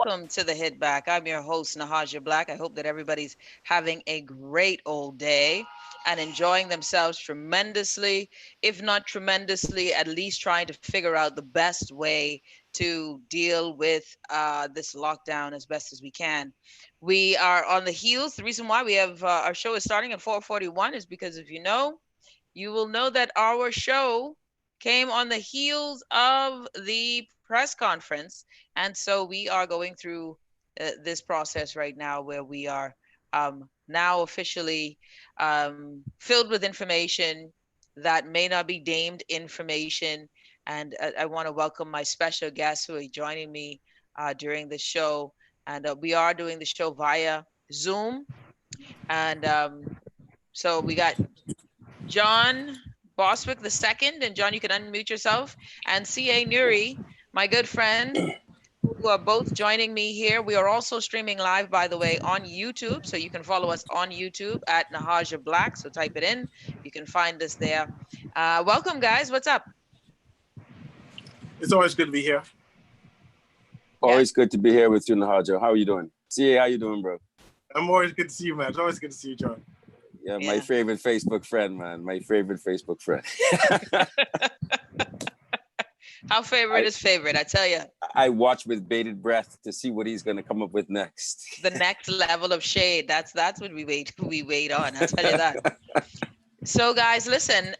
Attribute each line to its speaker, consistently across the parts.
Speaker 1: welcome to the Hit Back. I'm your host, Nahaja Black. I hope that everybody's having a great old day and enjoying themselves tremendously, if not tremendously, at least trying to figure out the best way to deal with this lockdown as best as we can. We are on the heels. The reason why we have our show is starting at 4:41 is because if you will know that our show came on the heels of the press conference. And so we are going through this process right now where we are now officially filled with information that may not be deemed information. And I want to welcome my special guests who are joining me during the show. And we are doing the show via Zoom. And so we got John Bostwick the second, and John, you can unmute yourself, and C.A. Newry, my good friend, who are both joining me here. We are also streaming live, by the way, on YouTube, so you can follow us on YouTube at Nahaja Black. So type it in, you can find us there. Welcome, guys. What's up?
Speaker 2: It's always good to be here.
Speaker 3: Always good to be here with you, Nahaja. How are you doing? C.A., how you doing, bro?
Speaker 2: I'm always good to see you, man. It's always good to see you, John.
Speaker 3: Yeah, my favorite Facebook friend, man. My favorite Facebook friend.
Speaker 1: How favorite is favorite, I tell you.
Speaker 3: I watch with bated breath to see what he's going to come up with next.
Speaker 1: The next level of shade. That's what we wait on. I'll tell you that. So, guys, listen.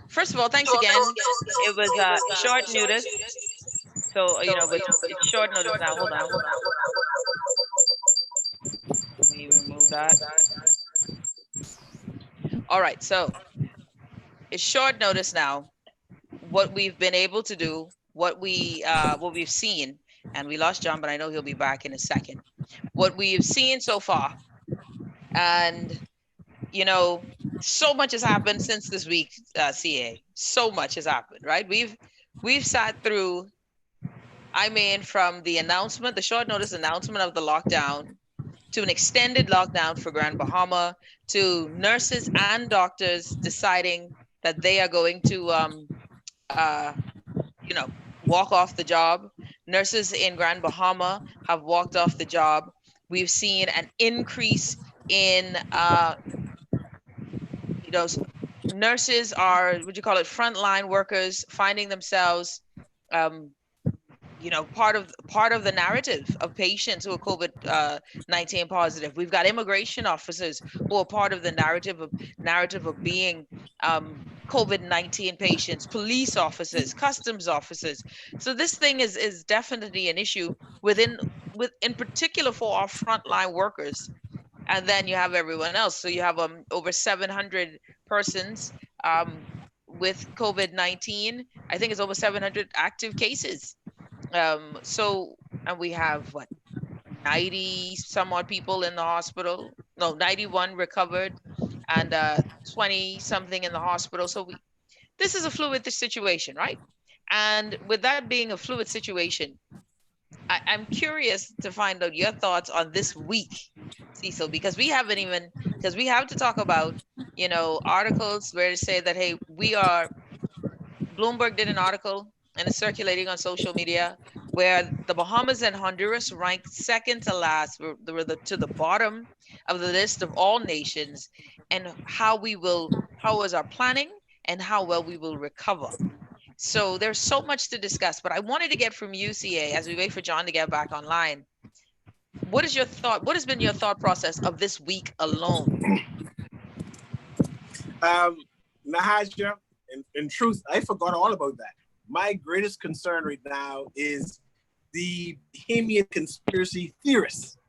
Speaker 1: First of all, thanks again. It was short notice. So, it's short notice now. Hold on. Let me remove that. All right, so it's short notice now. What we've been able to do, what we've seen, and we lost John, but I know he'll be back in a second. What we've seen so far, and so much has happened since this week, CA. So much has happened, right? We've sat through. I mean, from the announcement, the short notice announcement of the lockdown, to an extended lockdown for Grand Bahama, to nurses and doctors deciding that they are going to, walk off the job. Nurses in Grand Bahama have walked off the job. We've seen an increase in, nurses are, frontline workers finding themselves, part of the narrative of patients who are COVID-19 positive. We've got immigration officers who are part of the narrative of being COVID-19 patients, police officers, customs officers. So this thing is definitely an issue in particular for our frontline workers. And then you have everyone else. So you have over 700 persons with COVID-19. I think it's over 700 active cases. And we have 90 some odd people in the hospital. No, 91 recovered, and 20 something in the hospital. So this is a fluid situation, right? And with that being a fluid situation, I'm curious to find out your thoughts on this week, Cecil, because we have to talk about, articles where to say that, hey, Bloomberg did an article and it's circulating on social media where the Bahamas and Honduras ranked second to last, to the bottom of the list of all nations, and how was our planning and how well we will recover. So there's so much to discuss, but I wanted to get from you, CA, as we wait for John to get back online. What is your thought? What has been your thought process of this week alone?
Speaker 2: Nahaja, in truth, I forgot all about that. My greatest concern right now is the Bahamian conspiracy theorists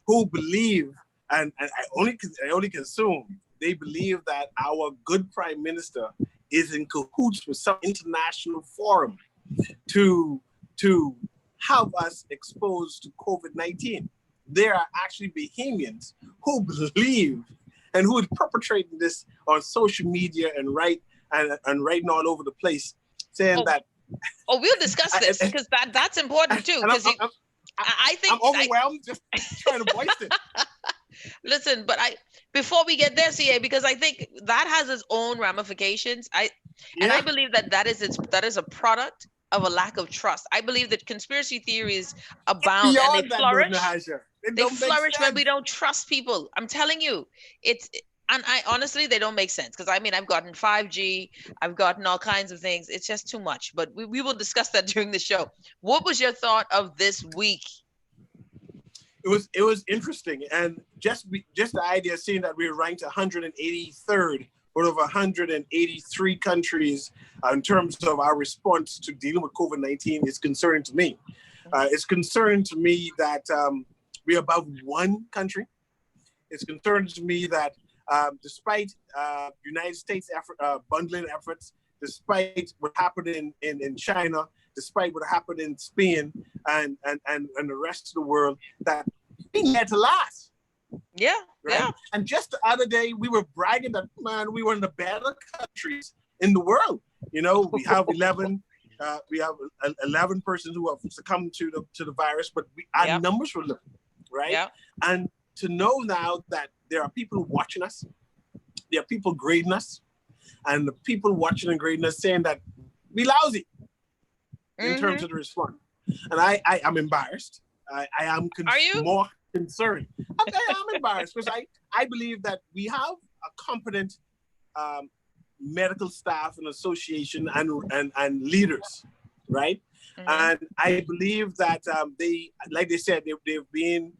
Speaker 2: who believe, and I only consume, they believe that our good prime minister is in cahoots with some international forum to have us exposed to COVID-19. There are actually Bahamians who believe and who are perpetrating this on social media and writing all over the place, saying that.
Speaker 1: Oh, we'll discuss this because that's important too. Because I think
Speaker 2: I'm overwhelmed just trying to voice it.
Speaker 1: Listen, but before we get there, CA, because I think that has its own ramifications. I believe that is a product of a lack of trust. I believe that conspiracy theories abound and they
Speaker 2: Beyond that, though,
Speaker 1: flourish.
Speaker 2: Nahaja, it
Speaker 1: They
Speaker 2: don't make
Speaker 1: flourish when we
Speaker 2: sense.
Speaker 1: don't trust people. I'm telling you, it's and I honestly they don't make sense because I mean I've gotten 5G, I've gotten all kinds of things. It's just too much. But we will discuss that during the show. What was your thought of this week?
Speaker 2: It was interesting, and just the idea of seeing that we were ranked 183rd out of 183 countries in terms of our response to dealing with COVID-19 is concerning to me. It's concerning to me that we're above one country. It's concerning to me that despite United States bundling efforts, despite what happened in China, despite what happened in Spain and the rest of the world, that we had to last.
Speaker 1: Yeah,
Speaker 2: right?
Speaker 1: yeah.
Speaker 2: And just the other day, we were bragging that, man, we were in the better countries in the world. You know, we have 11 persons who have succumbed to the virus, but our numbers were low, right?
Speaker 1: Yeah.
Speaker 2: And to know now that there are people watching us, there are people grading us, and the people watching and grading us saying that we lousy in terms of the response. And I am embarrassed. I am more concerned. I am embarrassed because I believe that we have a competent medical staff and association and leaders, right? And I believe that like they said, they've been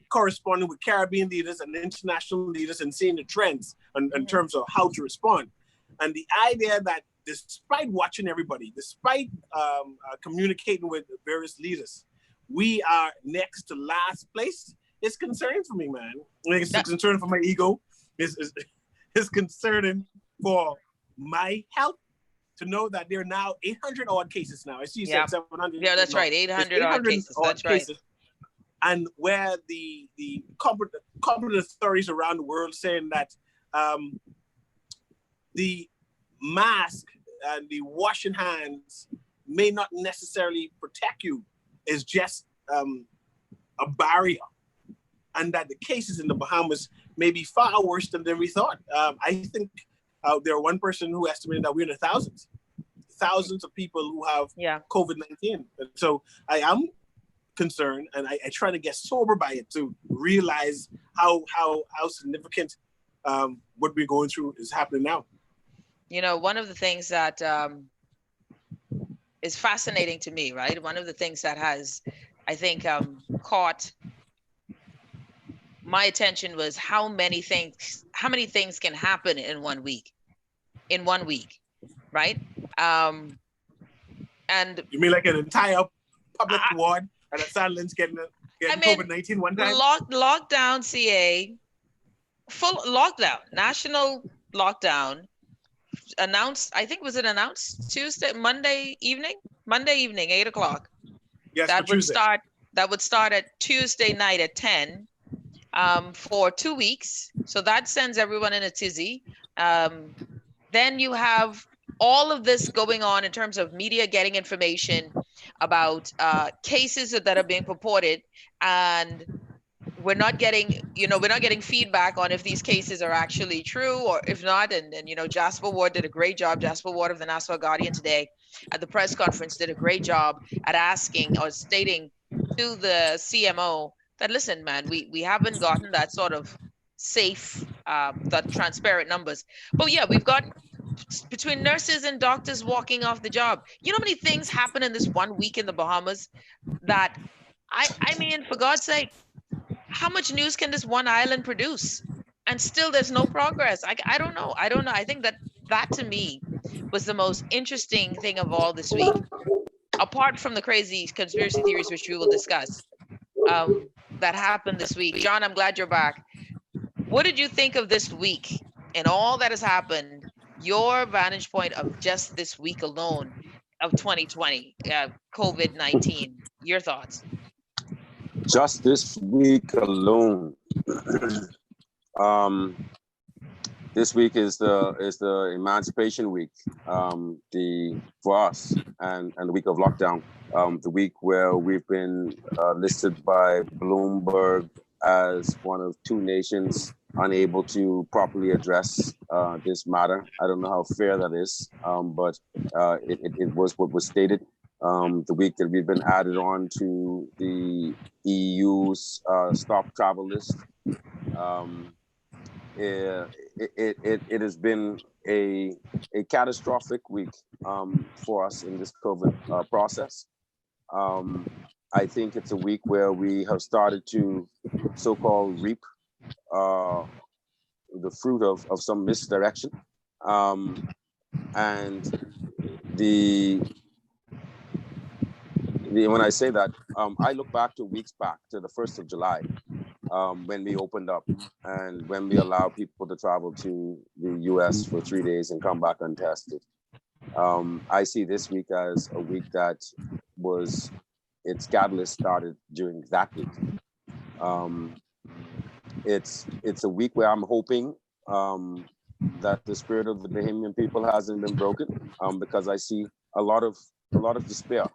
Speaker 2: corresponding with Caribbean leaders and international leaders and seeing the trends in terms of how to respond. And the idea that despite watching everybody, despite communicating with various leaders, we are next to last place. It's concerning for me, man. It's concerning for my ego. It's concerning for my health to know that there are now 800 odd cases now. I see you said 700.
Speaker 1: Yeah, that's right. 800 odd cases. That's right.
Speaker 2: And where the competent authorities around the world saying that the mask and the washing hands may not necessarily protect you, is just a barrier, and that the cases in the Bahamas may be far worse than we thought. I think there are one person who estimated that we're in the thousands of people who have COVID-19. And so I am concerned, and I try to get sober by it to realize how significant what we're going through is happening now.
Speaker 1: You know, one of the things that is fascinating to me, right? One of the things that has, I think, caught my attention was how many things can happen in 1 week. In 1 week, right? And
Speaker 2: you mean like an entire public ward at a Sandlands getting COVID-19 one time?
Speaker 1: Lockdown, CA, full lockdown, national lockdown. Announced, I think, was it announced Monday evening, 8:00.
Speaker 2: Yes,
Speaker 1: that would start at Tuesday night at 10 for 2 weeks. So that sends everyone in a tizzy. Then you have all of this going on in terms of media getting information about cases that are being purported, and we're not getting feedback on if these cases are actually true or if not. And Jasper Ward did a great job. Jasper Ward of the Nassau Guardian today at the press conference did a great job at asking or stating to the CMO that, listen, man, we haven't gotten that sort of safe, that transparent numbers. But yeah, we've got between nurses and doctors walking off the job. You know how many things happen in this 1 week in the Bahamas that I mean, for God's sake, how much news can this one island produce? And still there's no progress. I don't know. I think that to me was the most interesting thing of all this week. Apart from the crazy conspiracy theories, which we will discuss, that happened this week. John, I'm glad you're back. What did you think of this week and all that has happened? Your vantage point of just this week alone of 2020, COVID-19, your thoughts?
Speaker 3: Just this week alone. This week is the Emancipation Week, for us, and the week of lockdown, the week where we've been listed by Bloomberg as one of 2 nations unable to properly address this matter. I don't know how fair that is, but it was what was stated. The week that we've been added on to the EU's stop travel list. It has been a catastrophic week for us in this COVID process. I think it's a week where we have started to so-called reap the fruit of some misdirection. And when I say that, I look back to weeks back to the 1st of July, when we opened up and when we allowed people to travel to the US for 3 days and come back untested. I see this week as a week that was, its catalyst started during that week. It's a week where I'm hoping that the spirit of the Bahamian people hasn't been broken, because I see a lot of despair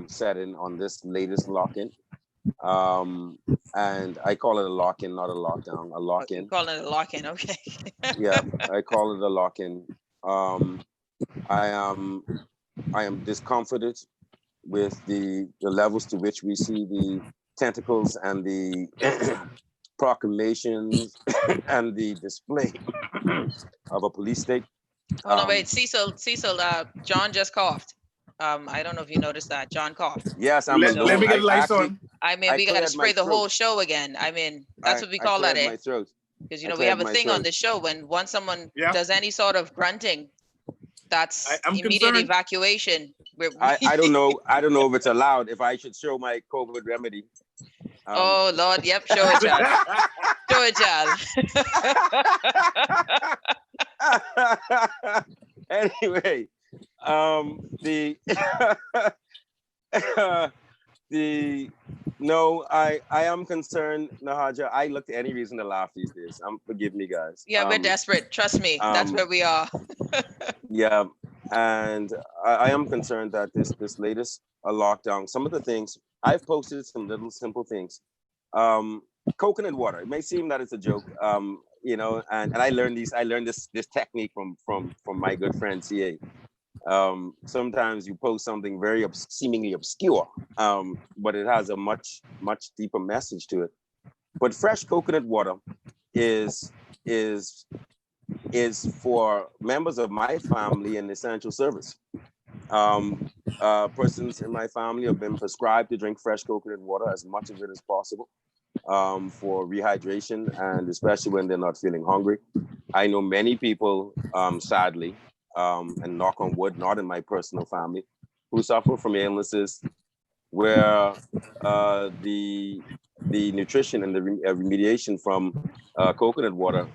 Speaker 3: set in on this latest lock-in. And I call it a lock-in, not a lockdown, a lock-in.
Speaker 1: You call it a lock-in, okay.
Speaker 3: Yeah, I call it a lock-in. I am discomforted with the levels to which we see the tentacles and the proclamations and the display of a police state.
Speaker 1: Hold on, wait, Cecil, John just coughed. I don't know if you noticed that. John coughed.
Speaker 3: Yes, I'm
Speaker 2: let me get the lights on.
Speaker 1: I mean, we got to spray the whole show again. I mean, that's what we call that, eh? Because, you know, we have a thing on the show when once someone does any sort of grunting, that's immediate evacuation.
Speaker 3: I don't know if it's allowed, if I should show my COVID remedy.
Speaker 1: Oh, Lord, yep, show it, child. Show it, child.
Speaker 3: Anyway, I am concerned, Nahaja. I look to any reason to laugh these days. Forgive me, guys.
Speaker 1: Yeah, we're desperate. Trust me, that's where we are.
Speaker 3: Yeah, and I am concerned that this latest lockdown, some of the things I've posted, some little simple things. Coconut water. It may seem that it's a joke, you know, and I learned this technique from my good friend CA. Sometimes you post something very seemingly obscure, but it has a much deeper message to it. But fresh coconut water is for members of my family an essential service. Persons in my family have been prescribed to drink fresh coconut water, as much of it as possible, for rehydration, and especially when they're not feeling hungry. I know many people, sadly, and knock on wood, not in my personal family, who suffer from illnesses where the nutrition and the remediation from coconut water,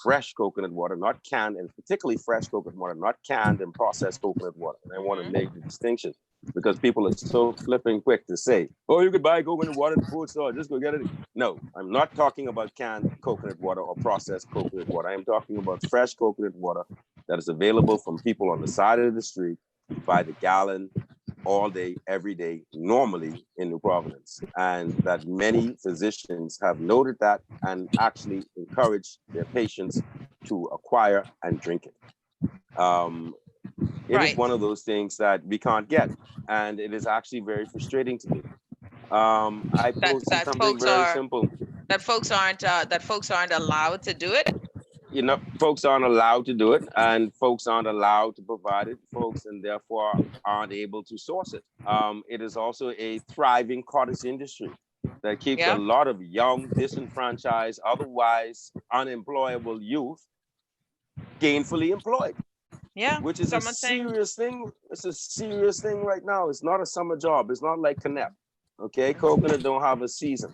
Speaker 3: fresh coconut water, not canned, and particularly fresh coconut water, not canned and processed coconut water. And I want to make the distinction, because people are so flipping quick to say, oh, you could buy coconut water at the food store, just go get it. No, I'm not talking about canned coconut water or processed coconut water. I am talking about fresh coconut water that is available from people on the side of the street by the gallon, all day, every day, normally in New Providence. And that many physicians have noted that and actually encourage their patients to acquire and drink it. It is one of those things that we can't get, and it is actually very frustrating to me. I posted something very simple.
Speaker 1: That folks aren't allowed to do it.
Speaker 3: You know, folks aren't allowed to do it, and folks aren't allowed to provide it, folks, and therefore aren't able to source it. It is also a thriving cottage industry that keeps a lot of young, disenfranchised, otherwise unemployable youth gainfully employed.
Speaker 1: Yeah,
Speaker 3: which is a serious thing. It's a serious thing right now. It's not a summer job. It's not like Connect. Okay, coconut don't have a season.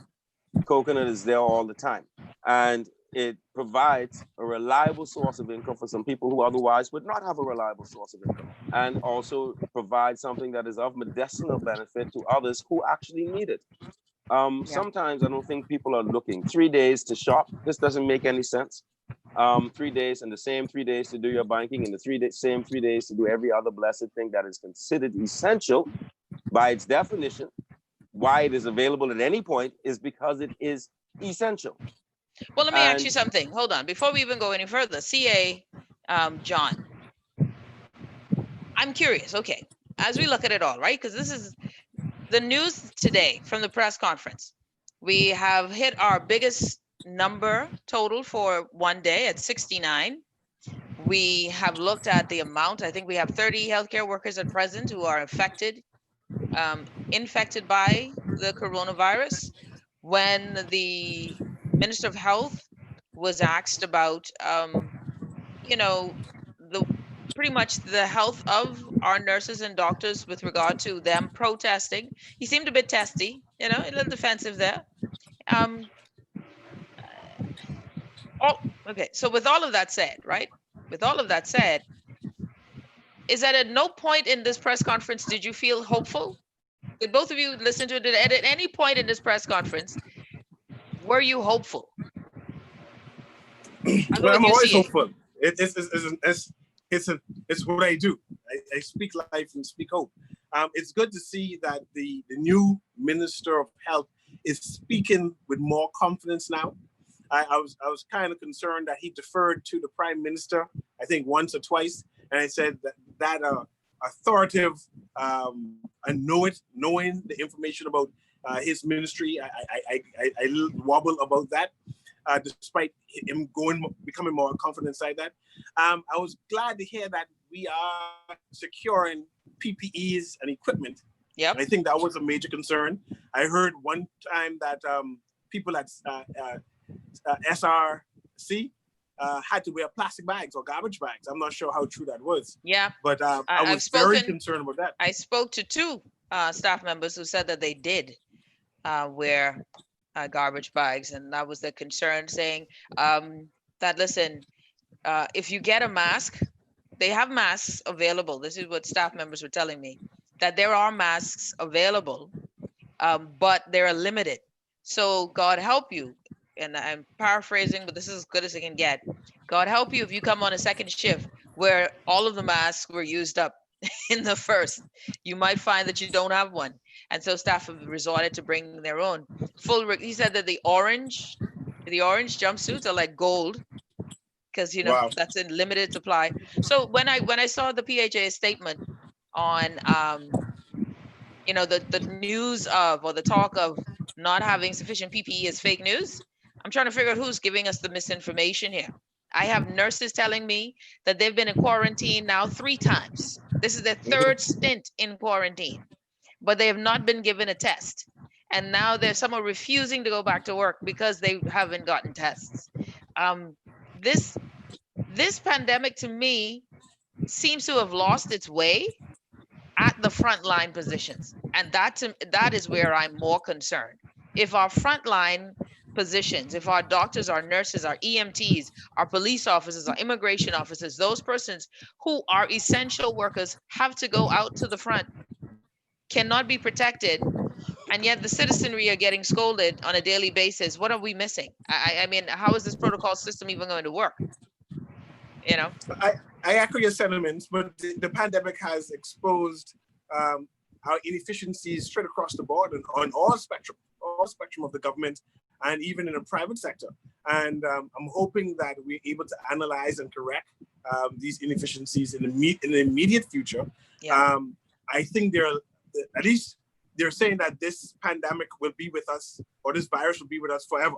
Speaker 3: Coconut is there all the time, and it provides a reliable source of income for some people who otherwise would not have a reliable source of income, and also provides something that is of medicinal benefit to others who actually need it. Sometimes I don't think people are looking. 3 days to shop. This doesn't make any sense. 3 days, and the same 3 days to do your banking, and the same 3 days to do every other blessed thing that is considered essential by its definition. Why it is available at any point is because it is essential.
Speaker 1: Well, let me ask you
Speaker 3: And
Speaker 1: something. Hold on. Before we even go any further, CA, John, I'm curious. Okay. As we look at it all, right? Because this is the news today from the press conference. We have hit our biggest number total for one day at 69. We have looked at the amount. I think we have 30 healthcare workers at present who are infected by the coronavirus. When the Minister of Health was asked about, you know, the pretty much the health of our nurses and doctors with regard to them protesting, he seemed a bit testy, a little defensive there. Um, oh, okay. So with all of that said, right? With all of that said, is that at no point in this press conference did you feel hopeful? Did both of you listen to it? At any point in this press conference, were you hopeful? I'll go
Speaker 2: Well,
Speaker 1: with
Speaker 2: I'm
Speaker 1: you,
Speaker 2: always
Speaker 1: CA.
Speaker 2: hopeful. It's what I do. I speak life and speak hope. It's good to see that the new Minister of Health is speaking with more confidence now. I was kind of concerned that he deferred to the Prime Minister, I think once or twice, and I said that authoritative and knowing the information about his ministry, I wobble about that. Despite him becoming more confident inside that. I was glad to hear that we are securing PPEs and equipment.
Speaker 1: Yep.
Speaker 2: I think that was a major concern. I heard one time that people at SRC had to wear plastic bags or garbage bags. I'm not sure how true that was.
Speaker 1: Yeah.
Speaker 2: But I was very concerned about that.
Speaker 1: I spoke to two staff members who said that they did wear garbage bags, and that was the concern, saying that, listen, if you get a mask, they have masks available. This is what staff members were telling me, that there are masks available, but they're limited. So God help you, and I'm paraphrasing, but this is as good as it can get. God help you if you come on a second shift where all of the masks were used up in the first. You might find that you don't have one. And so staff have resorted to bringing their own. He said that the orange jumpsuits are like gold, because
Speaker 2: Wow.
Speaker 1: that's in limited supply. So when I saw the PHA statement on the news of, or the talk of, not having sufficient PPE is fake news, I'm trying to figure out who's giving us the misinformation here. I have nurses telling me that they've been in quarantine now 3 times. This is their third stint in quarantine, but they have not been given a test. And now there's someone refusing to go back to work because they haven't gotten tests. This pandemic, to me, seems to have lost its way at the frontline positions. And that is where I'm more concerned. If our frontline positions, if our doctors, our nurses, our EMTs, our police officers, our immigration officers, those persons who are essential workers have to go out to the front, cannot be protected, and yet the citizenry are getting scolded on a daily basis, what are we missing? I mean, how is this protocol system even going to work?
Speaker 2: I echo your sentiments, but the pandemic has exposed our inefficiencies straight across the board and on all spectrum of the government, and even in the private sector. And I'm hoping that we're able to analyze and correct these inefficiencies in the immediate future.
Speaker 1: Yeah.
Speaker 2: I think at least they're saying that this pandemic will be with us, or this virus will be with us forever.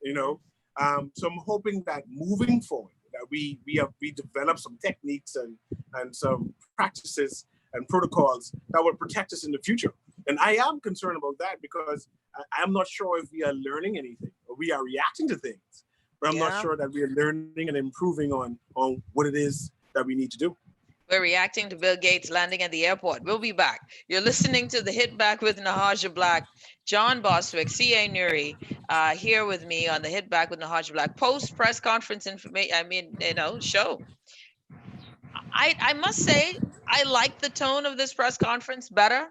Speaker 2: So I'm hoping that moving forward, that we develop some techniques and some practices and protocols that will protect us in the future. And I am concerned about that, because I'm not sure if we are learning anything, or we are reacting to things, but I'm not sure that we are learning and improving on what it is that we need to do.
Speaker 1: We're reacting to Bill Gates landing at the airport. We'll be back. You're listening to The Hit Back with Nahaja Black. John Bostwick, CA Newry, here with me on The Hit Back with Nahaja Black. Post press conference information, show. I must say, I like the tone of this press conference better.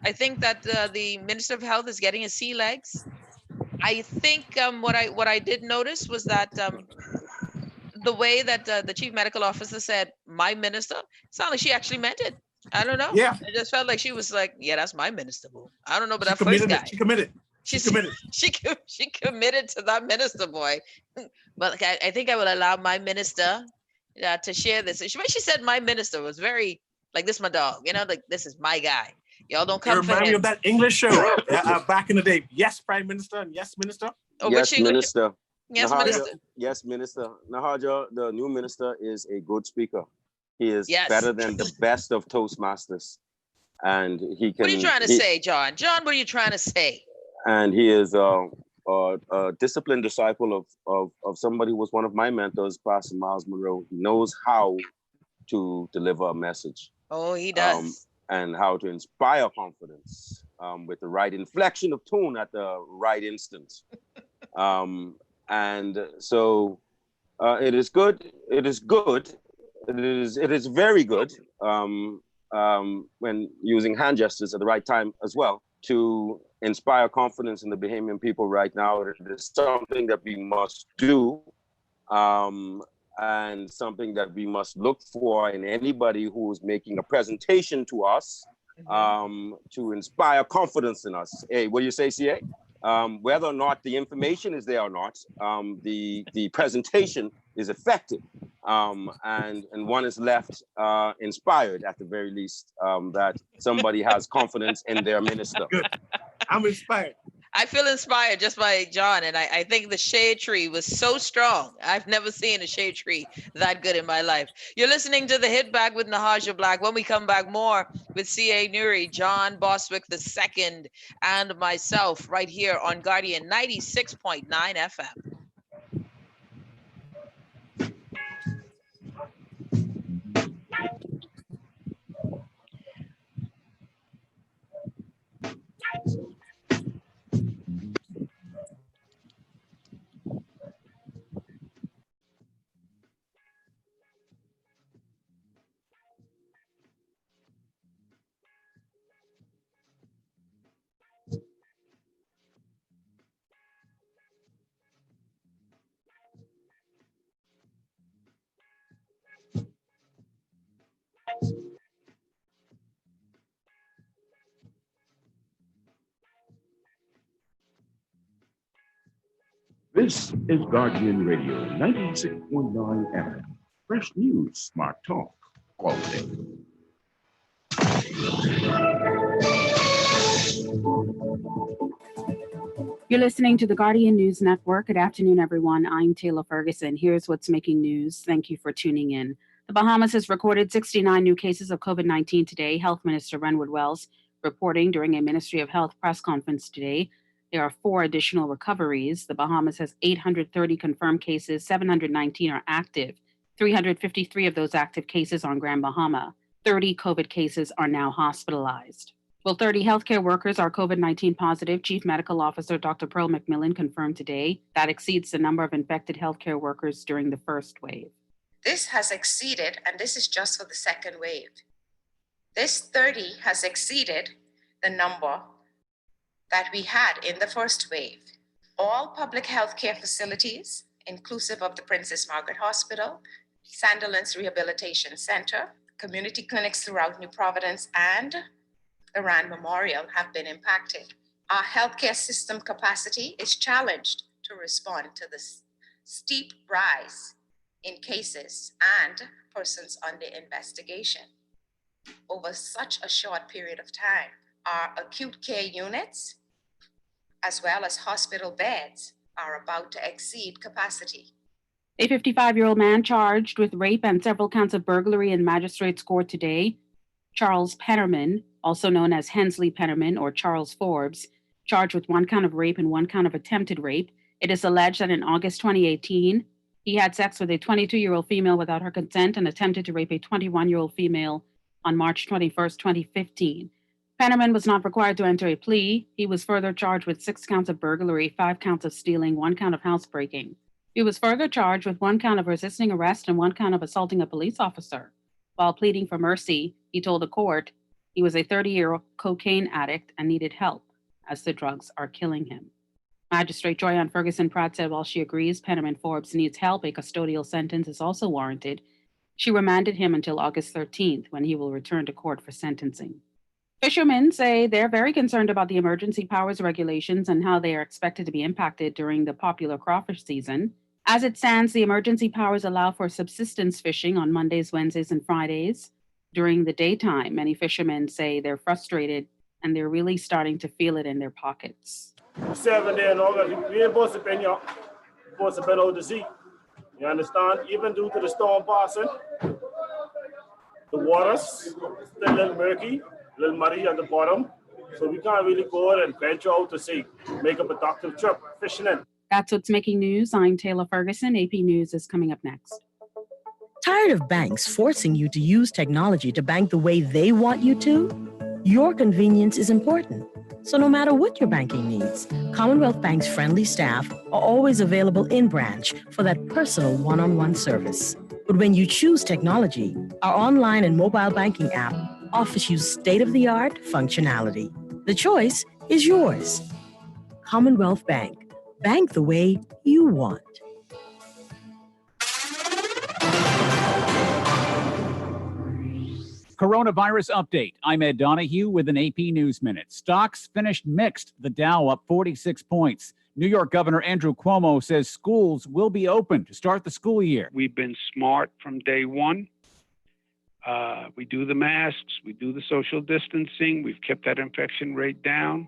Speaker 1: I think that the Minister of Health is getting his sea legs. I think what I did notice was that the way that the chief medical officer said, "My minister," sounded like she actually meant it. I don't know.
Speaker 2: Yeah.
Speaker 1: I just felt like she was like, "Yeah, that's my minister, boo." I don't know, but
Speaker 2: She
Speaker 1: that first
Speaker 2: committed
Speaker 1: guy.
Speaker 2: She committed. She's committed.
Speaker 1: She committed to that minister boy. But I think I will allow my minister to share this. She said my minister was very like this, my dog. Like this is my guy. Y'all don't
Speaker 2: It
Speaker 1: come for
Speaker 2: remind me
Speaker 1: him.
Speaker 2: of that English show back in the day. Yes, Prime Minister, and yes, Minister.
Speaker 1: Oh,
Speaker 3: yes, Minister.
Speaker 1: Yes,
Speaker 3: Nahaja,
Speaker 1: minister.
Speaker 3: yes, Minister. Nahaja, the new minister, is a good speaker. He is
Speaker 1: Yes.
Speaker 3: better than the best of Toastmasters. And he can.
Speaker 1: What are you trying to say, John? John, what are you trying to say?
Speaker 3: And he is a disciplined disciple of somebody who was one of my mentors, Pastor Miles Monroe. He knows how to deliver a message.
Speaker 1: Oh, he does.
Speaker 3: And how to inspire confidence with the right inflection of tone at the right instant. And so it is good. It is good. It is very good when using hand gestures at the right time as well to inspire confidence in the Bahamian people right now. It is something that we must do and something that we must look for in anybody who is making a presentation to us to inspire confidence in us. Hey, what do you say, CA? Whether or not the information is there or not, the presentation is effective, and one is left inspired at the very least that somebody has confidence in their minister.
Speaker 2: Good. I'm inspired.
Speaker 1: I feel inspired just by John, and I think the shade tree was so strong. I've never seen a shade tree that good in my life. You're listening to The Hit Back with Nahaja Black. When we come back, more with C.A. Newry, John Bostwick II, and myself right here on Guardian 96.9 FM.
Speaker 4: This is Guardian Radio 96.9 FM. Fresh news, smart talk, all day.
Speaker 5: You're listening to the Guardian News Network. Good afternoon, everyone. I'm Taylor Ferguson. Here's what's making news. Thank you for tuning in. The Bahamas has recorded 69 new cases of COVID-19 today. Health Minister Renwood Wells reporting during a Ministry of Health press conference today. There are 4 additional recoveries. The Bahamas has 830 confirmed cases, 719 are active. 353 of those active cases are on Grand Bahama. 30 COVID cases are now hospitalized. Well, 30 healthcare workers are COVID-19 positive. Chief Medical Officer Dr. Pearl McMillan confirmed today. That exceeds the number of infected healthcare workers during the first wave.
Speaker 6: This has exceeded, and this is just for the second wave. This 30 has exceeded the number that we had in the first wave. All public healthcare facilities, inclusive of the Princess Margaret Hospital, Sandilands Rehabilitation Center, community clinics throughout New Providence, and the Rand Memorial have been impacted. Our healthcare system capacity is challenged to respond to this steep rise in cases and persons under investigation over such a short period of time. Our acute care units, as well as hospital beds, are about to exceed capacity.
Speaker 5: A 55-year-old man charged with rape and several counts of burglary in magistrate's court today. Charles Pennerman, also known as Hensley Pennerman or Charles Forbes, charged with 1 count of rape and 1 count of attempted rape. It is alleged that in August 2018, he had sex with a 22-year-old female without her consent and attempted to rape a 21-year-old female on March 21st, 2015. Pennerman was not required to enter a plea. He was further charged with 6 counts of burglary, 5 counts of stealing, 1 count of housebreaking. He was further charged with 1 count of resisting arrest and 1 count of assaulting a police officer. While pleading for mercy, he told the court he was a 30-year cocaine addict and needed help, as the drugs are killing him. Magistrate Joyanne Ferguson Pratt said while she agrees Pennerman Forbes needs help, a custodial sentence is also warranted. She remanded him until August 13th, when he will return to court for sentencing. Fishermen say they're very concerned about the emergency powers regulations and how they are expected to be impacted during the popular crawfish season. As it stands, the emergency powers allow for subsistence fishing on Mondays, Wednesdays, and Fridays. During the daytime, many fishermen say they're frustrated and they're really starting to feel it in their pockets.
Speaker 7: 7 days in August, we ain't supposed to be out to sea. You understand? Even due to the storm passing, the water's still a little murky, a little muddy at the bottom. So we can't really go out and venture out to sea, make a productive trip fishing in.
Speaker 5: That's what's making news. I'm Taylor Ferguson. AP News is coming up next.
Speaker 8: Tired of banks forcing you to use technology to bank the way they want you to? Your convenience is important. So no matter what your banking needs, Commonwealth Bank's friendly staff are always available in branch for that personal one-on-one service. But when you choose technology, our online and mobile banking app offers you state-of-the-art functionality. The choice is yours. Commonwealth Bank. Bank the way you want.
Speaker 9: Coronavirus update. I'm Ed Donahue with an AP News Minute. Stocks finished mixed. The Dow up 46 points. New York Governor Andrew Cuomo says schools will be open to start the school year.
Speaker 10: We've been smart from day one. We do the masks, we do the social distancing, we've kept that infection rate down,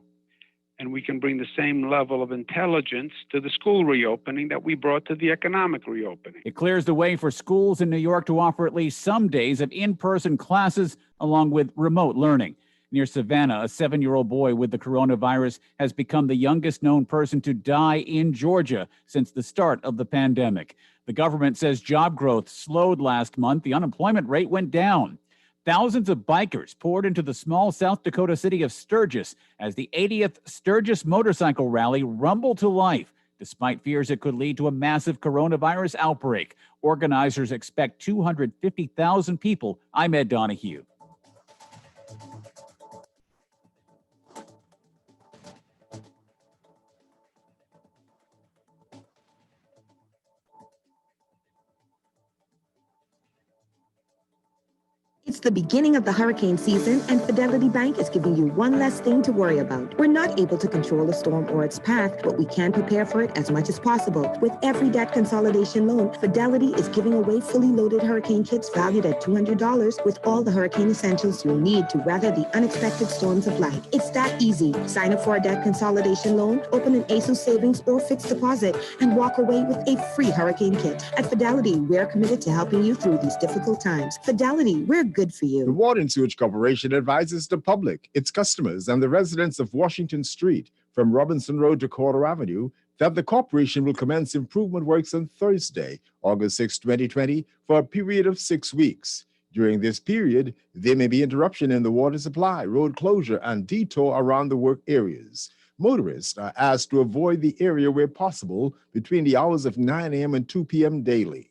Speaker 10: and we can bring the same level of intelligence to the school reopening that we brought to the economic reopening.
Speaker 9: It clears the way for schools in New York to offer at least some days of in-person classes along with remote learning. Near Savannah, a 7-year-old boy with the coronavirus has become the youngest known person to die in Georgia since the start of the pandemic. The government says job growth slowed last month. The unemployment rate went down. Thousands of bikers poured into the small South Dakota city of Sturgis as the 80th Sturgis Motorcycle Rally rumbled to life, despite fears it could lead to a massive coronavirus outbreak. Organizers expect 250,000 people. I'm Ed Donahue.
Speaker 11: It's the beginning of the hurricane season, and Fidelity Bank is giving you one less thing to worry about. We're not able to control the storm or its path, but we can prepare for it as much as possible. With every debt consolidation loan, Fidelity is giving away fully loaded hurricane kits valued at $200 with all the hurricane essentials you'll need to weather the unexpected storms of life. It's that easy. Sign up for a debt consolidation loan, open an ASUS savings or fixed deposit, and walk away with a free hurricane kit. At Fidelity, we're committed to helping you through these difficult times. Fidelity, we're good for you.
Speaker 12: The Water and Sewage Corporation advises the public, its customers, and the residents of Washington Street from Robinson Road to Corder Avenue that the corporation will commence improvement works on Thursday, August 6, 2020, for a period of 6 weeks. During this period, there may be interruption in the water supply, road closure, and detour around the work areas. Motorists are asked to avoid the area where possible between the hours of 9 a.m. and 2 p.m. daily.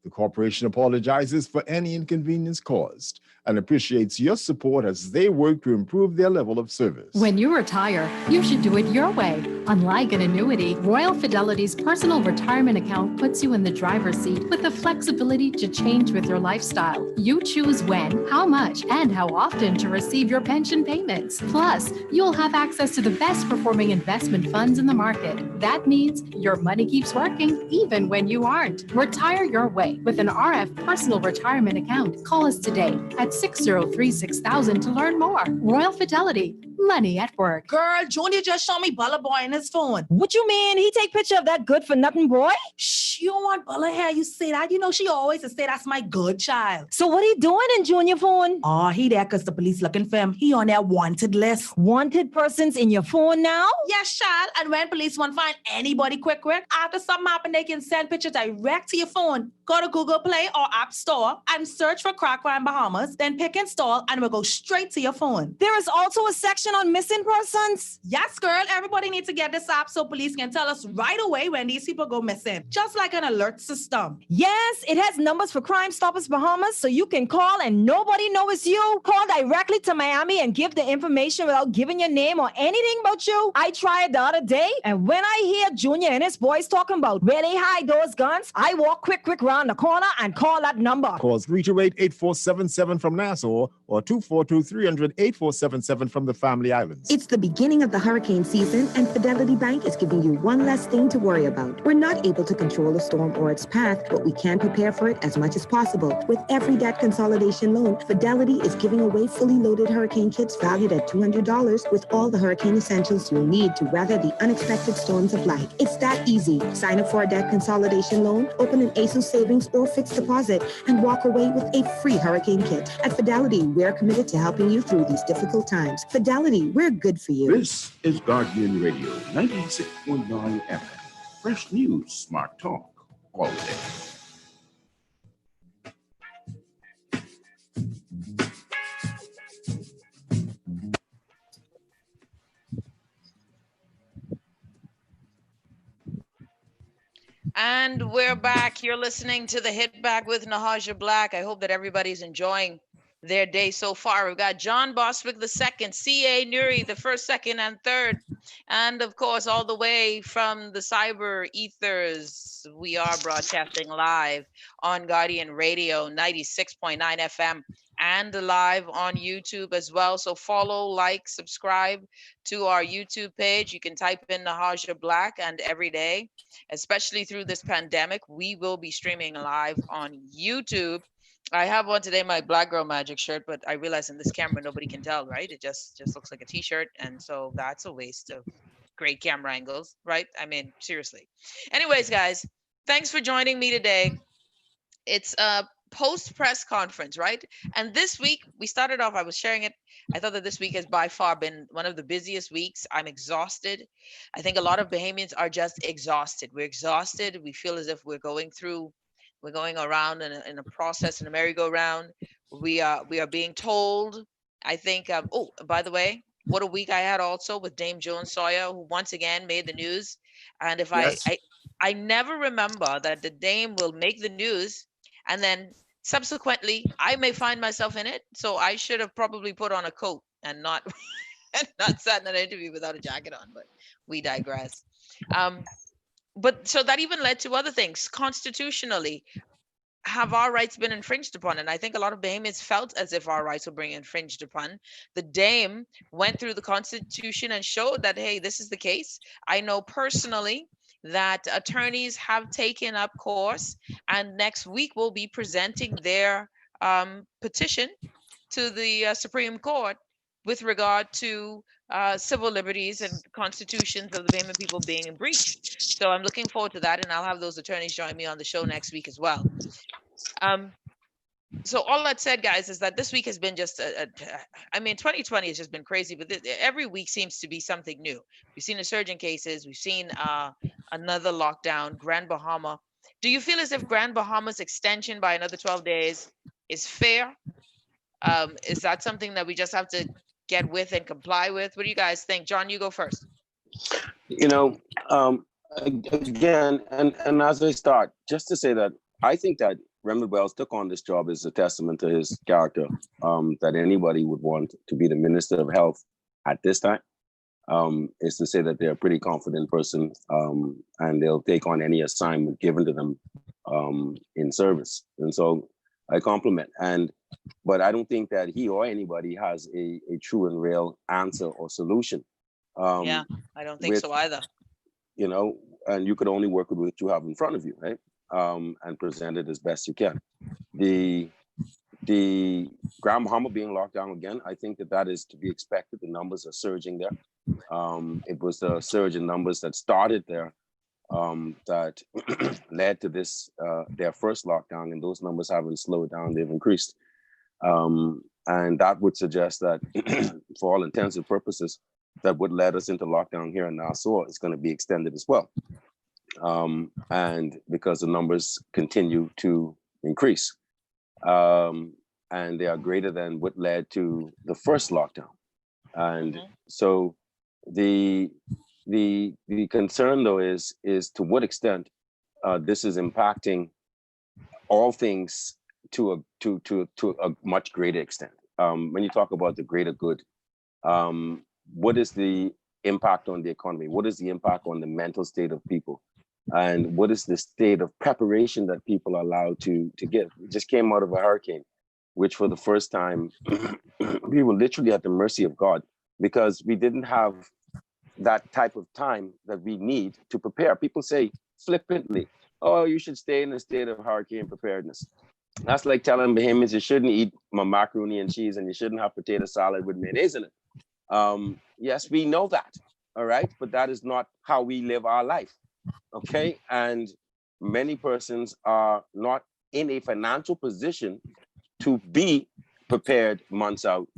Speaker 12: The corporation apologizes for any inconvenience caused and appreciates your support as they work to improve their level of service.
Speaker 13: When you retire, you should do it your way. Unlike an annuity, Royal Fidelity's personal retirement account puts you in the driver's seat with the flexibility to change with your lifestyle. You choose when, how much, and how often to receive your pension payments. Plus, you'll have access to the best performing investment funds in the market. That means your money keeps working even when you aren't. Retire your way with an RF personal retirement account. Call us today at 603-6000 to learn more. Royal Fidelity, money at work.
Speaker 14: Girl, Junior just showed me Bella Boy in his phone.
Speaker 15: What you mean? He take picture of that good for nothing boy?
Speaker 14: Shh, you don't want Bella hair. You say that. You know she always say that's my good child.
Speaker 15: So what he doing in Junior phone?
Speaker 14: Oh, he there because the police looking for him. He on their wanted list.
Speaker 15: Wanted persons in your phone now?
Speaker 14: Yes, child. And when police want to find anybody quick, after something happen, they can send pictures direct to your phone. Go to Google Play or App Store and search for Crack Crime Bahamas, then pick install and it will go straight to your phone.
Speaker 15: There is also a section information on missing persons?
Speaker 14: Yes, girl. Everybody needs to get this app so police can tell us right away when these people go missing, just like an alert system.
Speaker 15: Yes, it has numbers for Crime Stoppers Bahamas, so you can call and nobody knows it's you. Call directly to Miami and give the information without giving your name or anything about you. I tried the other day, and when I hear Junior and his boys talking about where they hide those guns, I walk quick round the corner and call that number.
Speaker 12: Calls 328-8477 from Nassau or 242-300-8477 from the Family Islands.
Speaker 11: It's the beginning of the hurricane season, and Fidelity Bank is giving you one less thing to worry about. We're not able to control the storm or its path, but we can prepare for it as much as possible. With every debt consolidation loan, Fidelity is giving away fully loaded hurricane kits valued at $200 with all the hurricane essentials you'll need to weather the unexpected storms of life. It's that easy. Sign up for a debt consolidation loan, open an ASUS savings or fixed deposit, and walk away with a free hurricane kit. At Fidelity, we're committed to helping you through these difficult times. Fidelity, we're good for you.
Speaker 4: This is Guardian Radio, 96.9 FM. Fresh news, smart talk, all day.
Speaker 1: And we're back. You're listening to the Hit Back with Nahaja Black. I hope that everybody's enjoying their day so far. We've got John Bostwick II, CA Newry, the first, second, and third. And of course, all the way from the cyber ethers, we are broadcasting live on Guardian Radio 96.9 FM and live on YouTube as well. So follow, like, subscribe to our YouTube page. You can type in Nahaja Black, and every day, especially through this pandemic, we will be streaming live on YouTube. I have on today my Black Girl Magic shirt, but I realize in this camera nobody can tell, right? It just looks like a t-shirt, and so that's a waste of great camera angles, right? I mean, seriously. Anyways, guys, thanks for joining me today. It's a post-press conference, right? And this week, we started off, I was sharing it. I thought that this week has by far been one of the busiest weeks. I'm exhausted. I think a lot of Bahamians are just exhausted. We're exhausted. We feel as if we're going around in a process, in a merry-go-round. We are being told, I think, oh, by the way, what a week I had also with Dame Joan Sawyer, who once again made the news. And if yes. I never remember that the Dame will make the news, and then subsequently I may find myself in it. So I should have probably put on a coat and not sat in an interview without a jacket on, but we digress. But so that even led to other things. Constitutionally, have our rights been infringed upon? And I think a lot of Bahamians felt as if our rights were being infringed upon. The Dame went through the Constitution and showed that, hey, this is the case. I know personally that attorneys have taken up course, and next week will be presenting their petition to the Supreme Court with regard to civil liberties and constitutions of the Bahamian people being in breach. So I'm looking forward to that, and I'll have those attorneys join me on the show next week as well. So all that said, guys, is that this week has been just, I mean, 2020 has just been crazy, but every week seems to be something new. We've seen a surge in cases. We've seen another lockdown, Grand Bahama. Do you feel as if Grand Bahama's extension by another 12 days is fair? Is that something that we just have to get with and comply with? What do you guys think? John, you go first.
Speaker 3: You know, again, and as I start, just to say that I think that Remy Wells took on this job as a testament to his character, that anybody would want to be the Minister of Health at this time, is to say that they're a pretty confident person, and they'll take on any assignment given to them in service. And so I compliment. But I don't think that he or anybody has a true and real answer or solution.
Speaker 1: Yeah, I don't think so either.
Speaker 3: You know, and you could only work with what you have in front of you, right? And present it as best you can. The Grand Bahama being locked down again, I think that is to be expected. The numbers are surging there. It was the surge in numbers that started there that led to this, their first lockdown, and those numbers haven't slowed down, they've increased. And that would suggest that for all intents and purposes, that would lead us into lockdown here in Nassau is going to be extended as well. And because the numbers continue to increase, and they are greater than what led to the first lockdown. And so the concern though is to what extent this is impacting all things to a much greater extent. When you talk about the greater good, what is the impact on the economy? What is the impact on the mental state of people? And what is the state of preparation that people are allowed to give? We just came out of a hurricane, which for the first time, we were literally at the mercy of God because we didn't have that type of time that we need to prepare. People say flippantly, oh, you should stay in a state of hurricane preparedness. That's like telling Bahamians you shouldn't eat macaroni and cheese and you shouldn't have potato salad with mayonnaise in it. Yes, we know that, all right? But that is not how we live our life, okay? And many persons are not in a financial position to be prepared months out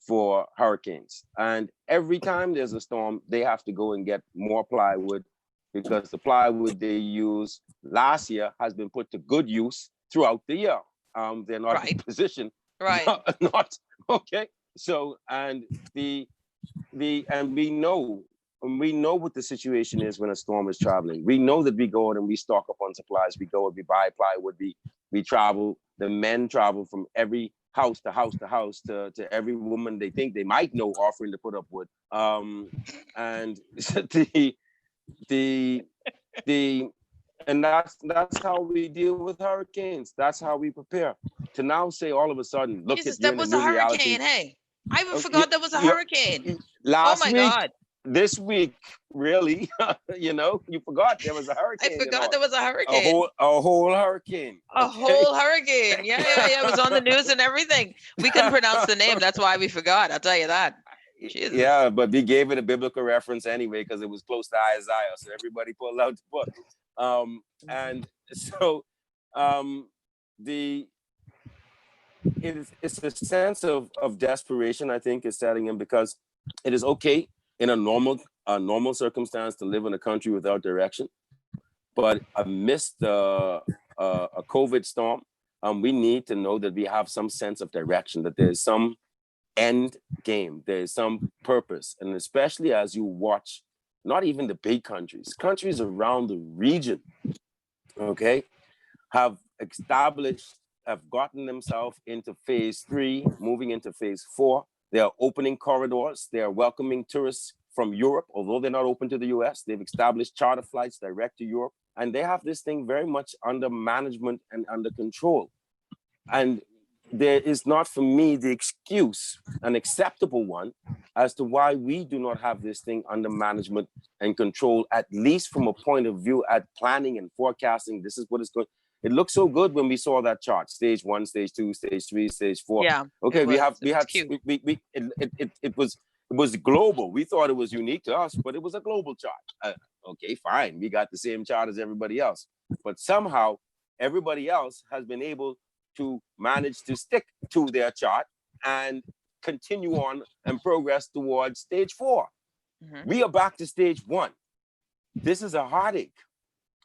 Speaker 3: for hurricanes. And every time there's a storm, they have to go and get more plywood because the plywood they used last year has been put to good use throughout the year. They're not in position.
Speaker 1: Right.
Speaker 3: Not okay. So, and we know what the situation is when a storm is traveling. We know that we go out and we stock up on supplies. We go and we buy plywood. We travel. The men travel from every house to house to house to every woman they think they might know offering to put up wood. And and that's how we deal with hurricanes. That's how we prepare. To now say all of a sudden, look,
Speaker 1: Jesus,
Speaker 3: at
Speaker 1: that was a hurricane. Hey, I even forgot that was a hurricane.
Speaker 3: Last
Speaker 1: oh my
Speaker 3: week,
Speaker 1: God.
Speaker 3: This week, really, you forgot there was a hurricane.
Speaker 1: I forgot there was a hurricane.
Speaker 3: A whole hurricane.
Speaker 1: A whole hurricane. Yeah. It was on the news and everything. We couldn't pronounce the name. That's why we forgot. I'll tell you that. Jesus.
Speaker 3: Yeah, but we gave it a biblical reference anyway because it was close to Isaiah, so everybody pulled out the book. And so it's a sense of desperation, I think, is setting in because it is okay in a normal circumstance to live in a country without direction, but amidst a COVID storm, we need to know that we have some sense of direction, that there's some end game, there's some purpose, and especially as you watch, not even the big countries around the region, okay, have gotten themselves into phase 3, moving into phase 4. They are opening corridors. They are welcoming tourists from Europe, although they're not open to the US. They've established charter flights direct to Europe, and they have this thing very much under management and under control. And there is not, for me, the excuse, an acceptable one, as to why we do not have this thing under management and control, at least from a point of view at planning and forecasting. This is what it's going. It looked so good when we saw that chart: stage 1, stage 2, stage 3, stage 4.
Speaker 1: Yeah.
Speaker 3: Okay, it was global. We thought it was unique to us, but it was a global chart. Okay, fine. We got the same chart as everybody else, but somehow everybody else has been able to manage to stick to their chart and continue on and progress towards stage 4. We are back to stage 1. This is a heartache,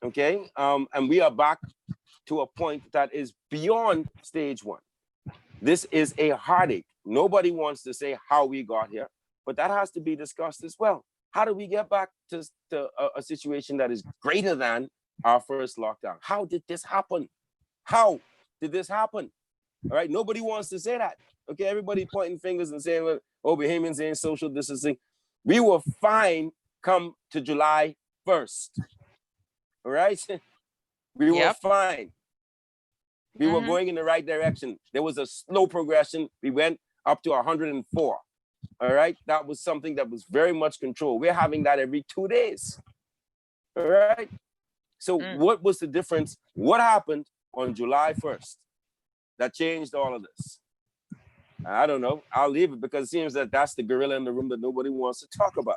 Speaker 3: okay? And we are back to a point that is beyond stage 1. This is a heartache. Nobody wants to say how we got here, but that has to be discussed as well. How do we get back to a situation that is greater than our first lockdown? How did this happen? How did this happen? All right, nobody wants to say that. Okay, everybody pointing fingers and saying, well, oh, Bahamians ain't social distancing. We were fine come to July 1st. All right, we were fine. We were going in the right direction. There was a slow progression. We went up to 104. All right, that was something that was very much controlled. We're having that every 2 days. All right. So what was the difference? What happened on July 1st that changed all of this? I don't know. I'll leave it because it seems that that's the gorilla in the room that nobody wants to talk about.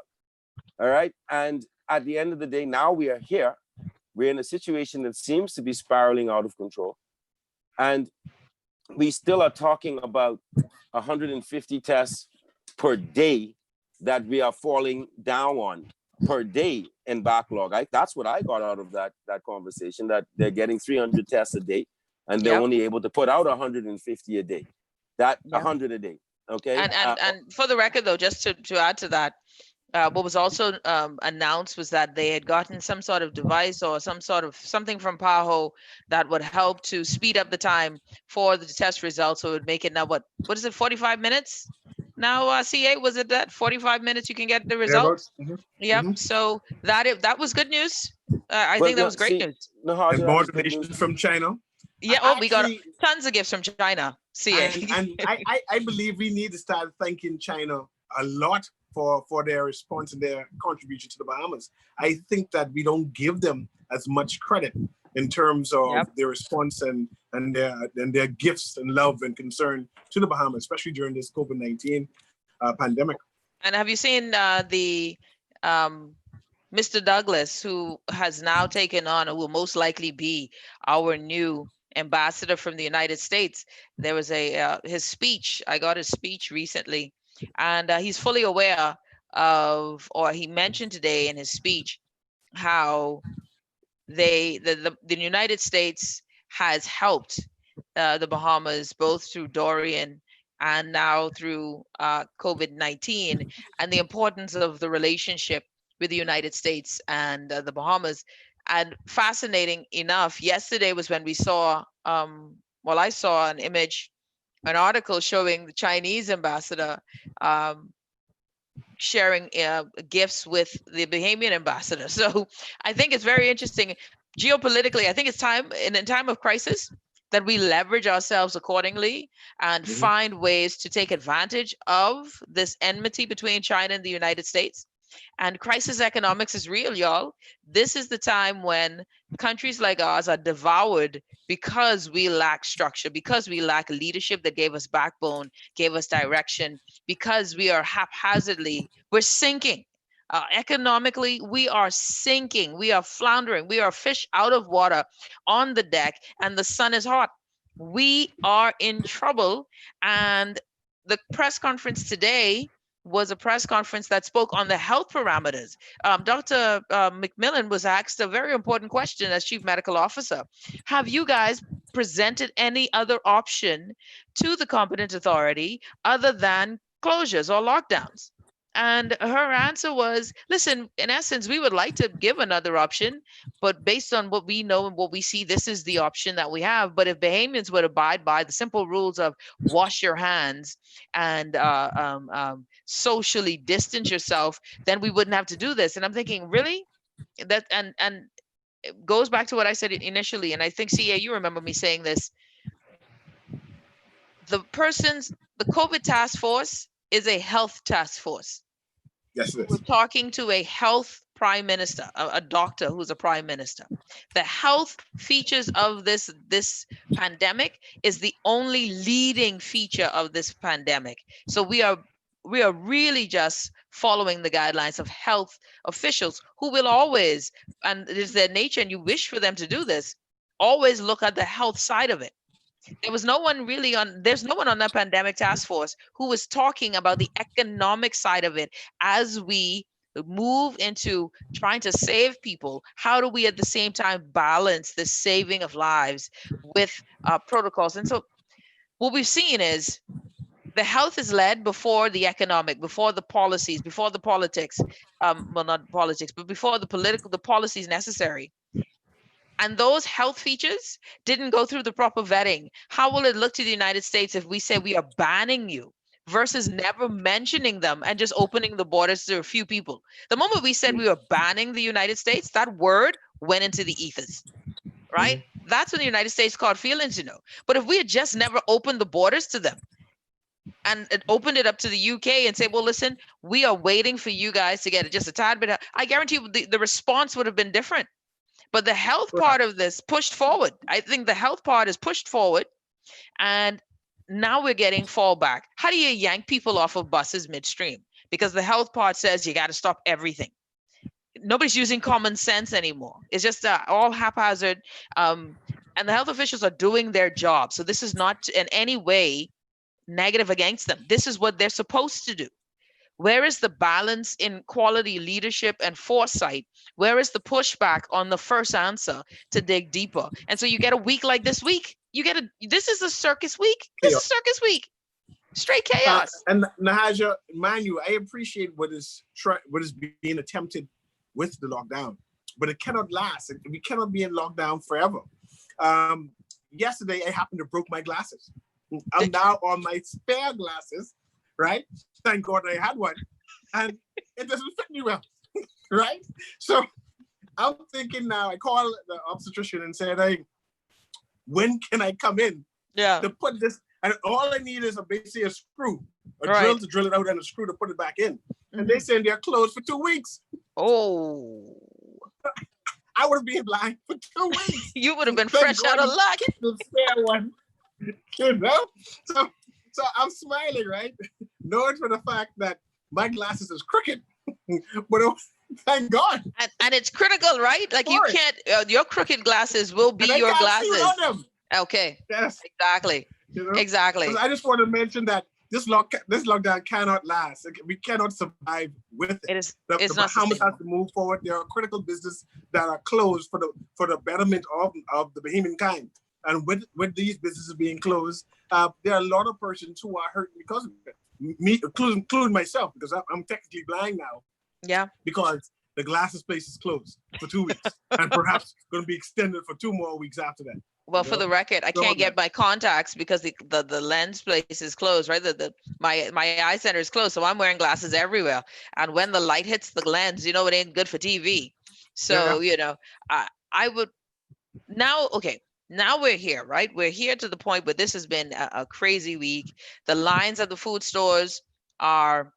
Speaker 3: All right. And at the end of the day, now we are here. We're in a situation that seems to be spiraling out of control. And we still are talking about 150 tests per day that we are falling down on per day in backlog. That's what I got out of that conversation, that they're getting 300 tests a day and they're only able to put out 150 a day. That 100 a day. Okay.
Speaker 1: And for the record, though, just to add to that, what was also announced was that they had gotten some sort of device or something from PAHO that would help to speed up the time for the test results. So it would make it now what is it, 45 minutes? Now, CA, was it that 45 minutes you can get the results? Yep. So that was good news. I think that was great news.
Speaker 3: Nahaja,
Speaker 2: and more donations from China.
Speaker 1: Yeah. We got tons of gifts from China. CA.
Speaker 2: And I believe we need to start thanking China a lot for their response and their contribution to the Bahamas. I think that we don't give them as much credit in terms of their response and their gifts and love and concern to the Bahamas, especially during this COVID-19 pandemic.
Speaker 1: And have you seen the Mr. Douglas, who has now taken on, or will most likely be, our new ambassador from the United States? There was his speech. I got his speech recently, and he's fully aware of, or he mentioned today in his speech, how the United States has helped the Bahamas both through Dorian and now through COVID-19, and the importance of the relationship with the United States and the Bahamas. And fascinating enough, yesterday was when we saw, I saw an article showing the Chinese ambassador sharing gifts with the Bahamian ambassador. So I think it's very interesting. Geopolitically, I think it's time, in a time of crisis, that we leverage ourselves accordingly and find ways to take advantage of this enmity between China and the United States. And crisis economics is real, y'all. This is the time when countries like ours are devoured because we lack structure, because we lack leadership that gave us backbone, gave us direction, because we are we're sinking. Economically, we are sinking, we are floundering, we are fish out of water on the deck, and the sun is hot. We are in trouble. And the press conference today was a press conference that spoke on the health parameters. Dr. McMillan was asked a very important question as Chief Medical Officer. Have you guys presented any other option to the competent authority other than closures or lockdowns? And her answer was, listen, in essence, we would like to give another option, but based on what we know and what we see, this is the option that we have. But if Bahamians would abide by the simple rules of wash your hands and socially distance yourself, then we wouldn't have to do this. And I'm thinking, really? That and it goes back to what I said initially, and I think, CA, you remember me saying this. The COVID task force is a health task force.
Speaker 2: Yes, it is.
Speaker 1: We're talking to a health prime minister, a doctor who's a prime minister. The health features of this pandemic is the only leading feature of this pandemic. So we are really just following the guidelines of health officials, who will always, and it is their nature, and you wish for them to do this, always look at the health side of it. There's no one on that pandemic task force who was talking about the economic side of it. As we move into trying to save people, how do we at the same time balance the saving of lives with protocols? And so what we've seen is the health is led before the economic, before the policies, before the politics, not politics, but before the policies necessary. And those health features didn't go through the proper vetting. How will it look to the United States if we say we are banning you versus never mentioning them and just opening the borders to a few people? The moment we said we were banning the United States, that word went into the ethers, right? That's when the United States caught feelings, But if we had just never opened the borders to them and opened it up to the UK and say, well, listen, we are waiting for you guys to get it just a tad bit, I guarantee you the response would have been different. But the health part of this pushed forward. I think the health part is pushed forward, and now we're getting fallback. How do you yank people off of buses midstream? Because the health part says you got to stop everything. Nobody's using common sense anymore. It's just all haphazard. And the health officials are doing their job. So this is not in any way negative against them. This is what they're supposed to do. Where is the balance in quality leadership and foresight? Where is the pushback on the first answer to dig deeper? And so you get a week like this week. This is a circus week. This is circus week. Straight chaos.
Speaker 2: And Nahaja, mind you, I appreciate what is being attempted with the lockdown, but it cannot last. We cannot be in lockdown forever. Yesterday, I happened to broke my glasses. I'm now on my spare glasses, right? Thank God I had one, and it doesn't fit me well, right? So I'm thinking now. I called the obstetrician and said, "Hey, when can I come in? To put this." And all I need is basically a screw, drill to drill it out, and a screw to put it back in. And they said they're closed for 2 weeks.
Speaker 1: Oh.
Speaker 2: I would have been blind for 2 weeks.
Speaker 1: You would have been fresh out of luck.
Speaker 2: The spare one, you know? So I'm smiling, right? Knowing for the fact that my glasses is crooked. But thank God.
Speaker 1: And it's critical, right? Like you can't, your crooked glasses will be your glasses.
Speaker 2: Them.
Speaker 1: Okay.
Speaker 2: Yes.
Speaker 1: Exactly.
Speaker 2: You know?
Speaker 1: Exactly.
Speaker 2: I just want to mention that this lockdown cannot last. We cannot survive with it. The Bahamas has to move forward. There are critical businesses that are closed for the betterment of the Bahamian kind. And with these businesses being closed, there are a lot of persons who are hurt because of it. Me, including myself, because I'm technically blind now.
Speaker 1: Yeah. Because
Speaker 2: the glasses place is closed for 2 weeks, and perhaps going to be extended for 2 more weeks after that.
Speaker 1: Well, for the record, I can't get my contacts because the lens place is closed, right? My eye center is closed, so I'm wearing glasses everywhere. And when the light hits the lens, you know it ain't good for TV. So you know, I would now. Okay, now we're here, right? We're here to the point where this has been a crazy week. The lines at the food stores are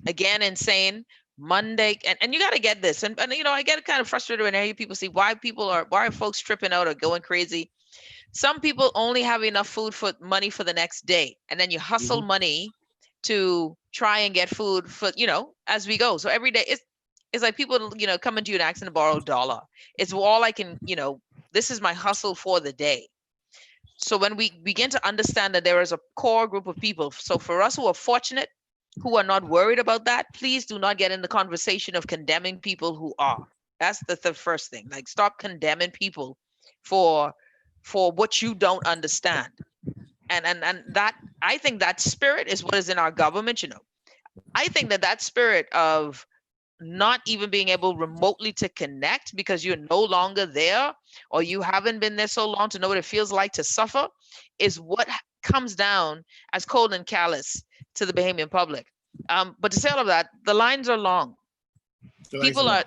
Speaker 1: again insane. Monday, and you got to get this, and you know, I get kind of frustrated when I hear people see why are folks tripping out or going crazy. Some people only have enough money for the next day, and then you hustle money to try and get food for, you know, as we go. So every day it's like people, you know, coming to you and asking to borrow $1. It's all I can, you know, this is my hustle for the day. So when we begin to understand that there is a core group of people, so for us who are fortunate, who are not worried about that, please do not get in the conversation of condemning people who are. That's the first thing. Like, stop condemning people for what you don't understand. And that, I think that spirit is what is in our government, you know. I think that spirit of not even being able remotely to connect because you're no longer there, or you haven't been there so long to know what it feels like to suffer, is what comes down as cold and callous to the Bahamian public. But to say all of that, the lines are long. People are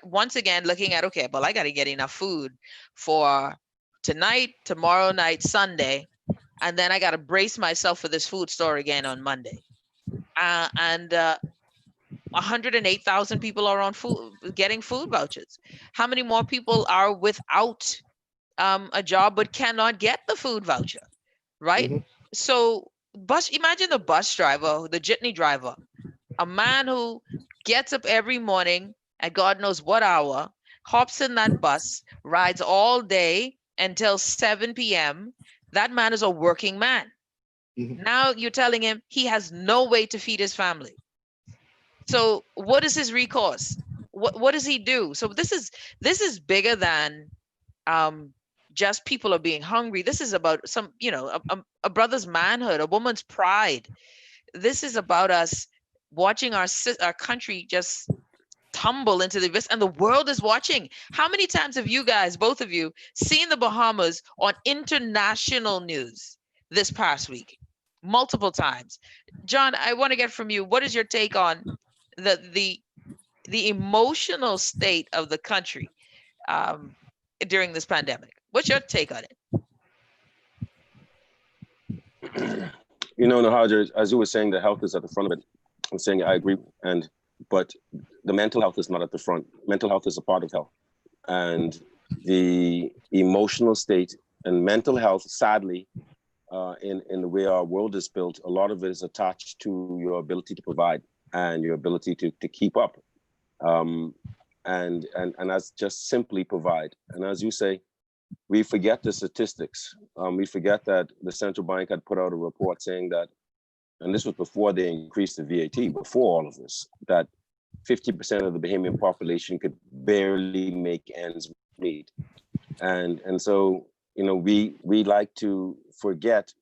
Speaker 1: once again looking at, okay, well, I got to get enough food for tonight, tomorrow night, Sunday, and then I got to brace myself for this food store again on Monday. 108,000 people are on getting food vouchers. How many more people are without a job but cannot get the food voucher, right? So imagine the bus driver, the jitney driver, a man who gets up every morning at God knows what hour, hops in that bus, rides all day until 7 p.m. That man is a working man. Now you're telling him he has no way to feed his family. So what is his recourse? What does he do? So this is bigger than just people are being hungry. This is about some, you know, a brother's manhood, a woman's pride. This is about us watching our country just tumble into the abyss, and the world is watching. How many times have you guys, both of you, seen the Bahamas on international news this past week? Multiple times. John, I want to get from you, what is your take on the emotional state of the country during this pandemic? What's your take on
Speaker 3: it? You know, Nahaja, as you were saying, the health is at the front of it. I'm saying I agree, but the mental health is not at the front. Mental health is a part of health, and the emotional state and mental health, sadly, in the way our world is built, a lot of it is attached to your ability to provide and your ability to keep up, and as just simply provide. And as you say, we forget the statistics. We forget that the central bank had put out a report saying that, and this was before they increased the VAT, before all of this, that 50% of the Bahamian population could barely make ends meet. And so, you know, we like to forget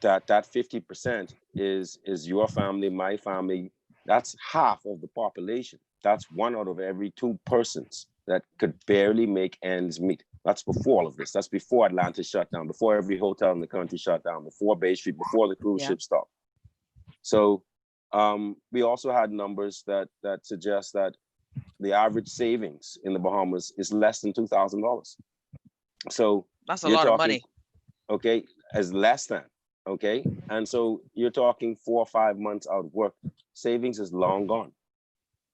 Speaker 3: that 50% is your family, my family. That's half of the population. That's 1 out of every 2 persons that could barely make ends meet. That's before all of this. That's before Atlanta shut down, before every hotel in the country shut down, before Bay Street, before the cruise ship stopped. So we also had numbers that suggest that the average savings in the Bahamas is less than $2,000. So
Speaker 1: that's a lot of money.
Speaker 3: Okay, as less than. Okay, and so you're talking 4 or 5 months out of work. Savings is long gone.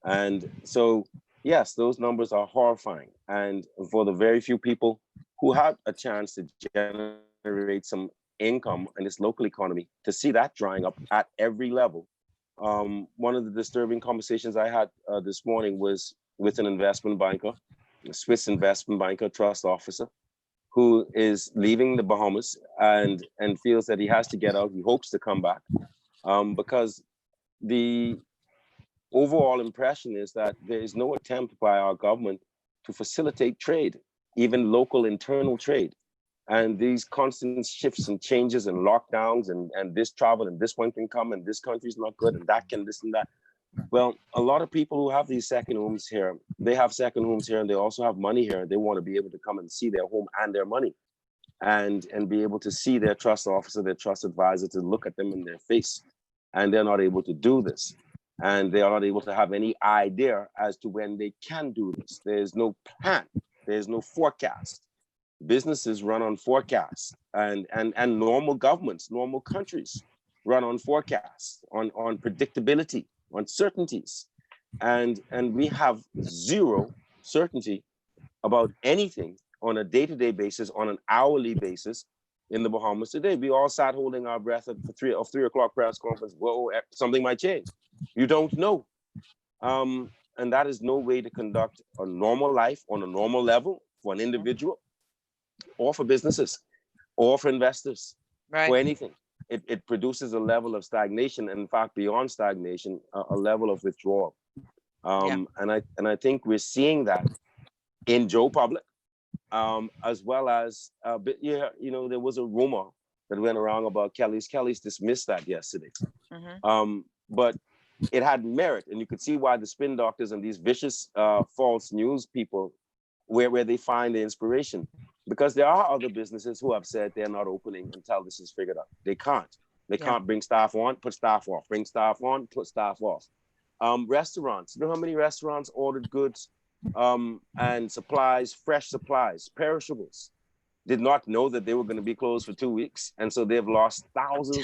Speaker 3: And so, yes, those numbers are horrifying. And for the very few people who have a chance to generate some income in this local economy, to see that drying up at every level. One of the disturbing conversations I had this morning was with an investment banker, a Swiss investment banker, trust officer, who is leaving the Bahamas and feels that he has to get out. He hopes to come back because the overall impression is that there is no attempt by our government to facilitate trade, even local internal trade. And these constant shifts and changes and lockdowns and this travel and this one can come and this country's not good and that can this and that. Well, a lot of people who have these second homes here, they have second homes here and they also have money here. They want to be able to come and see their home and their money and be able to see their trust officer, their trust advisor, to look at them in their face. And they're not able to do this. And they are not able to have any idea as to when they can do this. There's no plan. There's no forecast. Businesses run on forecasts and normal governments, normal countries run on forecasts, on predictability, on certainties. And we have zero certainty about anything on a day-to-day basis, on an hourly basis in the Bahamas today. We all sat holding our breath at the 3 o'clock press conference. Whoa, something might change. You don't know. And that is no way to conduct a normal life on a normal level for an individual or for businesses or for investors, for anything. It produces a level of stagnation, and in fact, beyond stagnation, a level of withdrawal. And I think we're seeing that in Joe Public, as well as there was a rumor that went around about Kelly's. Kelly's dismissed that yesterday, but it had merit, and you could see why the spin doctors and these vicious false news people, where they find the inspiration. Because there are other businesses who have said they're not opening until this is figured out. They can't. They can't bring staff on, put staff off, bring staff on, put staff off. Restaurants, you know how many restaurants ordered goods and supplies, fresh supplies, perishables, did not know that they were going to be closed for 2 weeks. And so they've lost thousands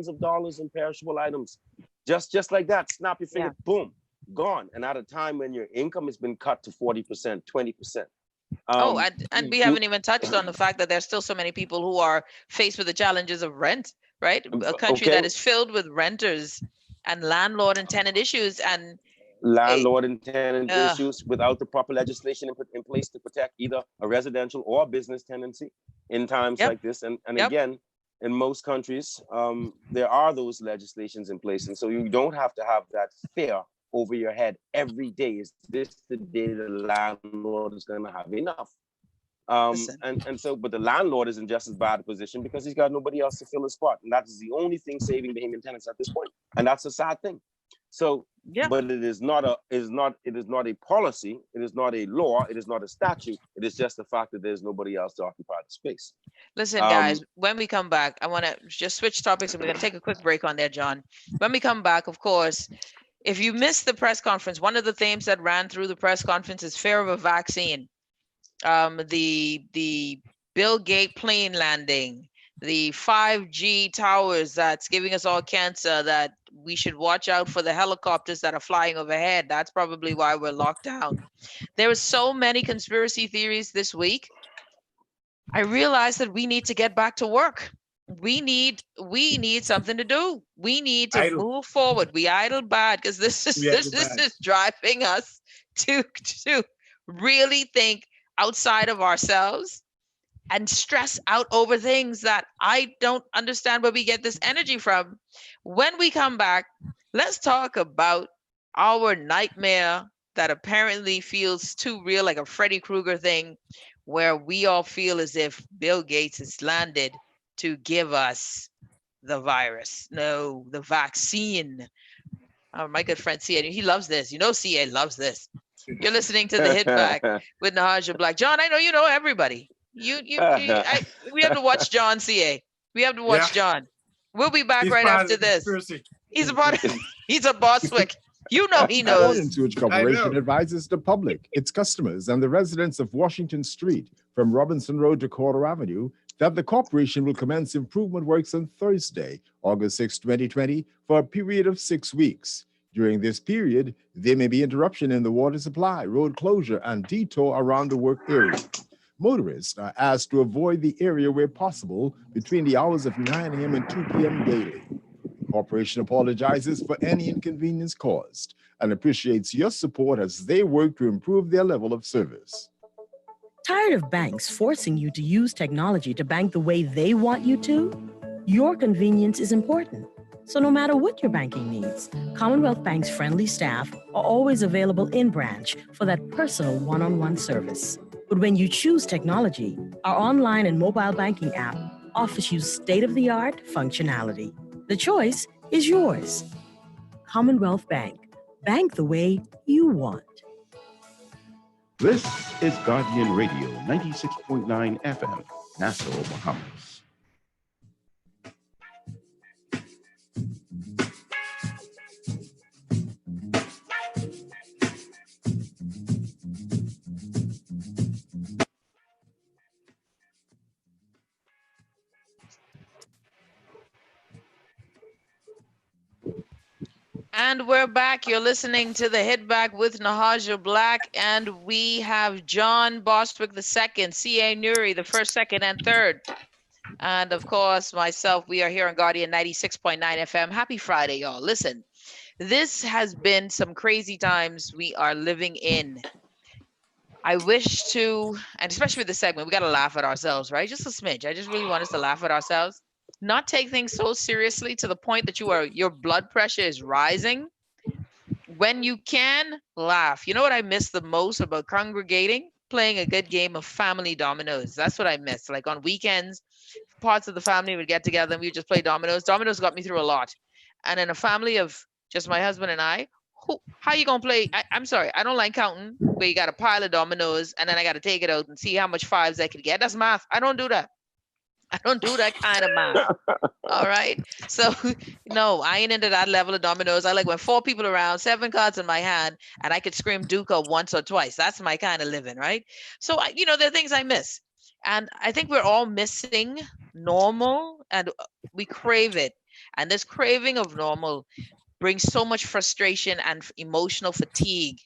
Speaker 3: of dollars in perishable items. Just like that, snap your finger, boom, gone. And at a time when your income has been cut to 40%, 20%.
Speaker 1: And we haven't even touched on the fact that there's still so many people who are faced with the challenges of rent, right? A country that is filled with renters and landlord and tenant issues and
Speaker 3: issues without the proper legislation in place to protect either a residential or a business tenancy in times like this. And again, in most countries, there are those legislations in place. And so you don't have to have that fear over your head every day. Is this the day the landlord is going to have enough? But the landlord is in just as bad a position because he's got nobody else to fill his spot. And that is the only thing saving Bahamian tenants at this point. And that's a sad thing. So, but it is not a policy, it is not a law, it is not a statute. It is just the fact that there's nobody else to occupy the space.
Speaker 1: Listen, guys, when we come back, I want to just switch topics and we're going to take a quick break on there, John. When we come back, of course, if you missed the press conference, one of the themes that ran through the press conference is fear of a vaccine. The Bill Gates plane landing, the 5G towers that's giving us all cancer, that we should watch out for the helicopters that are flying overhead. That's probably why we're locked down. There were so many conspiracy theories this week. I realized that we need to get back to work. We need something to do. We need to move forward. We idle bad because this is driving us to really think outside of ourselves and stress out over things that I don't understand where we get this energy from. When we come back, let's talk about our nightmare that apparently feels too real, like a Freddy Krueger thing, where we all feel as if Bill Gates has landed to give us the virus. No, the vaccine. My good friend CA, he loves this. You know, CA loves this. You're listening to the Hit Back with Nahaja Black. John, I know you know everybody. We have to watch John, CA. We have to watch John. We'll be back right after this. He's a part of, he's a Bostwick. You know he knows.
Speaker 12: Warning Sewage Corporation advises the public, its customers, and the residents of Washington Street from Robinson Road to Corder Avenue that the corporation will commence improvement works on Thursday, August 6, 2020, for a period of 6 weeks. During this period, there may be interruption in the water supply, road closure, and detour around the work area. Motorists are asked to avoid the area where possible between the hours of 9 a.m. and 2 p.m. daily. The corporation apologizes for any inconvenience caused and appreciates your support as they work to improve their level of service.
Speaker 8: Tired of banks forcing you to use technology to bank the way they want you to? Your convenience is important. So no matter what your banking needs, Commonwealth Bank's friendly staff are always available in branch for that personal one-on-one service. But when you choose technology, our online and mobile banking app offers you state-of-the-art functionality. The choice is yours. Commonwealth Bank. Bank the way you want.
Speaker 4: This is Guardian Radio, 96.9 FM, Nassau, Bahamas.
Speaker 1: And we're back. You're listening to the Hit Back with Nahaja Black, and we have John Bostwick II, CA Newry, the first, second, and third. And of course, myself, we are here on Guardian 96.9 FM. Happy Friday, y'all. Listen, this has been some crazy times we are living in. I wish to, and especially with the segment, we got to laugh at ourselves, right? Just a smidge. I just really want us to laugh at ourselves. Not take things so seriously to the point that your blood pressure is rising. When you can, laugh. You know what I miss the most about congregating? Playing a good game of family dominoes. That's what I miss. Like on weekends, parts of the family would get together and we would just play dominoes. Dominoes got me through a lot. And in a family of just my husband and I, how you gonna play? I'm sorry, I don't like counting where you got a pile of dominoes and then I got to take it out and see how much fives I could get. That's math. I don't do that. I don't do that kind of math. All right. So no, I ain't into that level of dominoes. I like when 4 people around, 7 cards in my hand, and I could scream Duca once or twice. That's my kind of living, right? So there are things I miss. And I think we're all missing normal and we crave it. And this craving of normal brings so much frustration and emotional fatigue.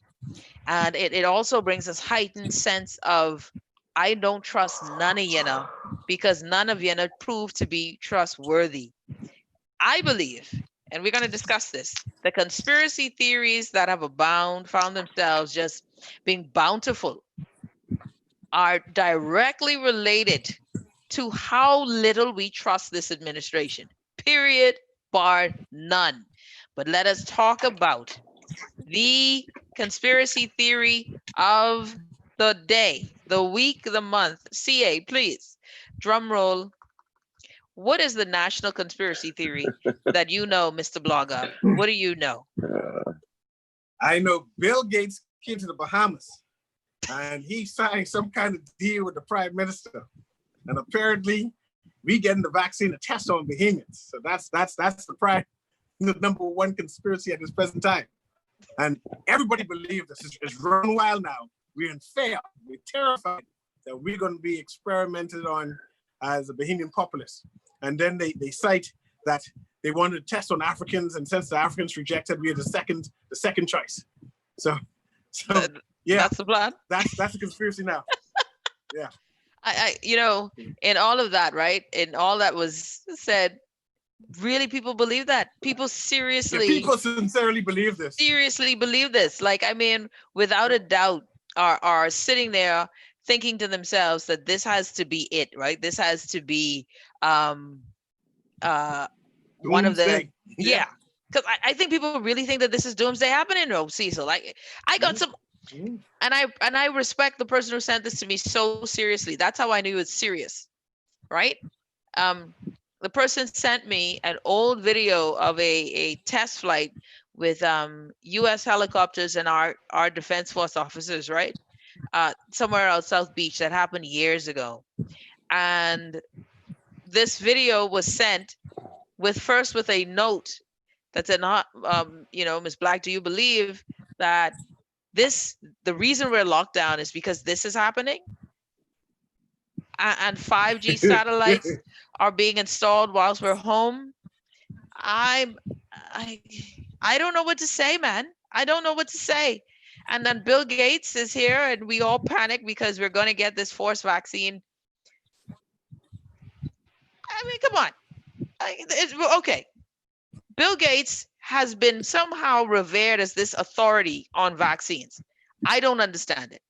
Speaker 1: And it also brings us heightened sense of I don't trust none of you know, because none of you know prove to be trustworthy. I believe, and we're going to discuss this, the conspiracy theories that have found themselves just being bountiful are directly related to how little we trust this administration, period, bar none. But let us talk about the conspiracy theory of the day, the week, the month. CA, please, drum roll. What is the national conspiracy theory that you know, Mr. Blogger? What do you know?
Speaker 2: I know Bill Gates came to the Bahamas and he signed some kind of deal with the prime minister. And apparently we getting the vaccine to test on Bahamians. So that's the number one conspiracy at this present time. And everybody believes this. It's run wild now. We're in fear. We're terrified that we're going to be experimented on as a Bahamian populace. And then they cite that they wanted to test on Africans, and since the Africans rejected, we are the second choice. So yeah,
Speaker 1: that's the plan.
Speaker 2: That's a conspiracy now. Yeah.
Speaker 1: I in all of that, right? In all that was said, really people believe that. People
Speaker 2: sincerely believe this.
Speaker 1: Seriously believe this. Like, I mean, without a doubt, are sitting there thinking to themselves that this has to be it, right? This has to be one of the because I think people really think that this is doomsday happening. No, Cecil, like I got some, and I respect the person who sent this to me so seriously. That's how I knew it's serious, right? The person sent me an old video of a test flight with U.S. helicopters and our Defense Force officers, right? Somewhere out South Beach that happened years ago. And this video was sent with a note that said, Ms. Black, do you believe that the reason we're locked down is because this is happening? And 5G satellites are being installed whilst we're home. I don't know what to say, man. I don't know what to say. And then Bill Gates is here and we all panic because we're going to get this forced vaccine. I mean, come on. Okay. Bill Gates has been somehow revered as this authority on vaccines. I don't understand it.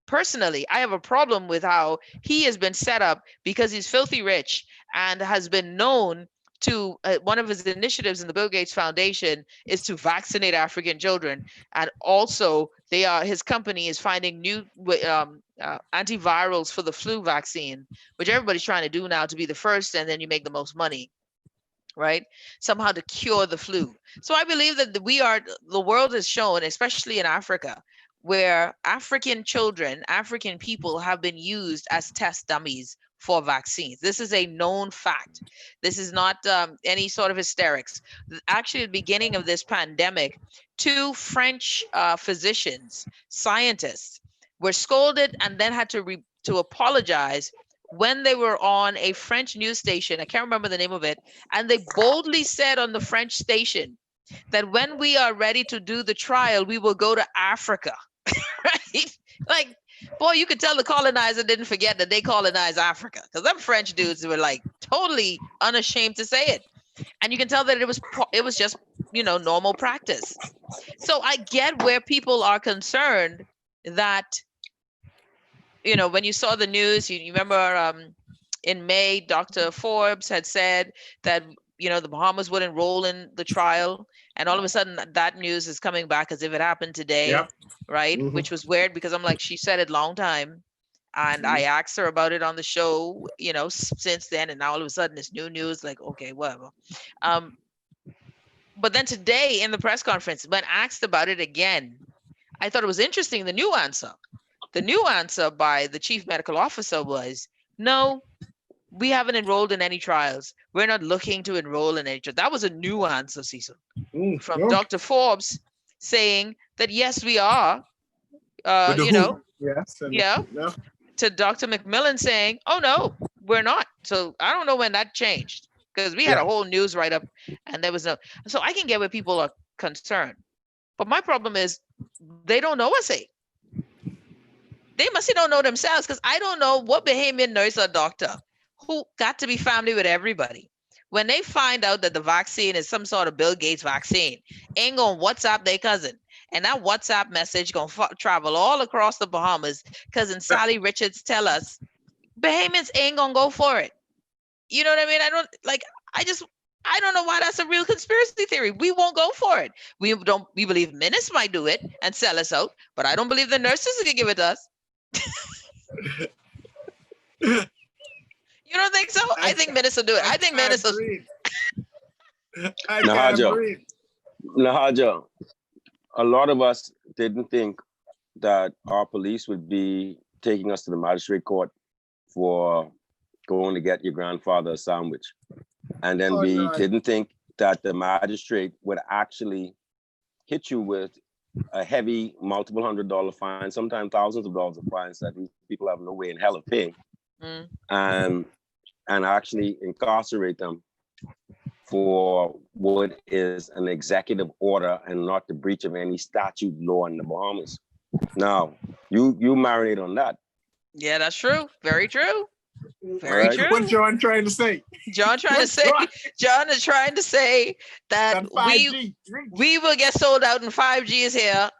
Speaker 1: Personally, I have a problem with how he has been set up because he's filthy rich and has been known to one of his initiatives in the Bill Gates Foundation is to vaccinate African children. And also his company is finding new antivirals for the flu vaccine, which everybody's trying to do now to be the first, and then you make the most money, right? Somehow to cure the flu. So I believe that the world has shown, especially in Africa, where African children, African people have been used as test dummies for vaccines. This is a known fact. This is not any sort of hysterics. Actually, at the beginning of this pandemic, 2 French physicians, scientists, were scolded and then had to apologize when they were on a French news station. I can't remember the name of it. And they boldly said on the French station that when we are ready to do the trial, we will go to Africa, right? Like, boy, you could tell the colonizer didn't forget that they colonized Africa, because them French dudes were like totally unashamed to say it. And you can tell that it was just, normal practice. So I get where people are concerned that, when you saw the news, you remember in May, Dr. Forbes had said that, the Bahamas would enroll in the trial. And all of a sudden that news is coming back as if it happened today, yep. Right? Mm-hmm. Which was weird because I'm like, she said it long time. And I asked her about it on the show, since then. And now all of a sudden it's new news, like, okay, whatever. But then today in the press conference, when asked about it again, I thought it was interesting, the new answer. The new answer by the chief medical officer was, no, we haven't enrolled in any trials. We're not looking to enroll in any trials. That was a new answer, Cecil, from Dr. Forbes saying that, yes, we are,
Speaker 2: yes,
Speaker 1: no. To Dr. McMillan saying, oh, no, we're not. So I don't know when that changed, because we had a whole news write-up and there was no. So I can get where people are concerned. But my problem is they don't know us. They must don't know themselves, because I don't know what Bahamian nurse or doctor who got to be family with everybody, when they find out that the vaccine is some sort of Bill Gates vaccine, ain't gonna WhatsApp their cousin. And that WhatsApp message gonna travel all across the Bahamas. Cousin Sally Richards tell us, Bahamians ain't gonna go for it. You know what I mean? I don't know why that's a real conspiracy theory. We won't go for it. We believe Menace might do it and sell us out, but I don't believe the nurses can give it to us. You don't think so? I think Menace will do it. I think Menace will.
Speaker 3: Nahaja, a lot of us didn't think that our police would be taking us to the magistrate court for going to get your grandfather a sandwich. And then didn't think that the magistrate would actually hit you with a heavy multiple $100 fine, sometimes thousands of dollars of fines that these people have no way in hell of paying. And actually incarcerate them for what is an executive order and not the breach of any statute law in the Bahamas. Now, you marinate on that.
Speaker 1: Yeah, that's true. Very true. Very true.
Speaker 2: What's John trying to say?
Speaker 1: John is trying to say that we will get sold out and 5G is here.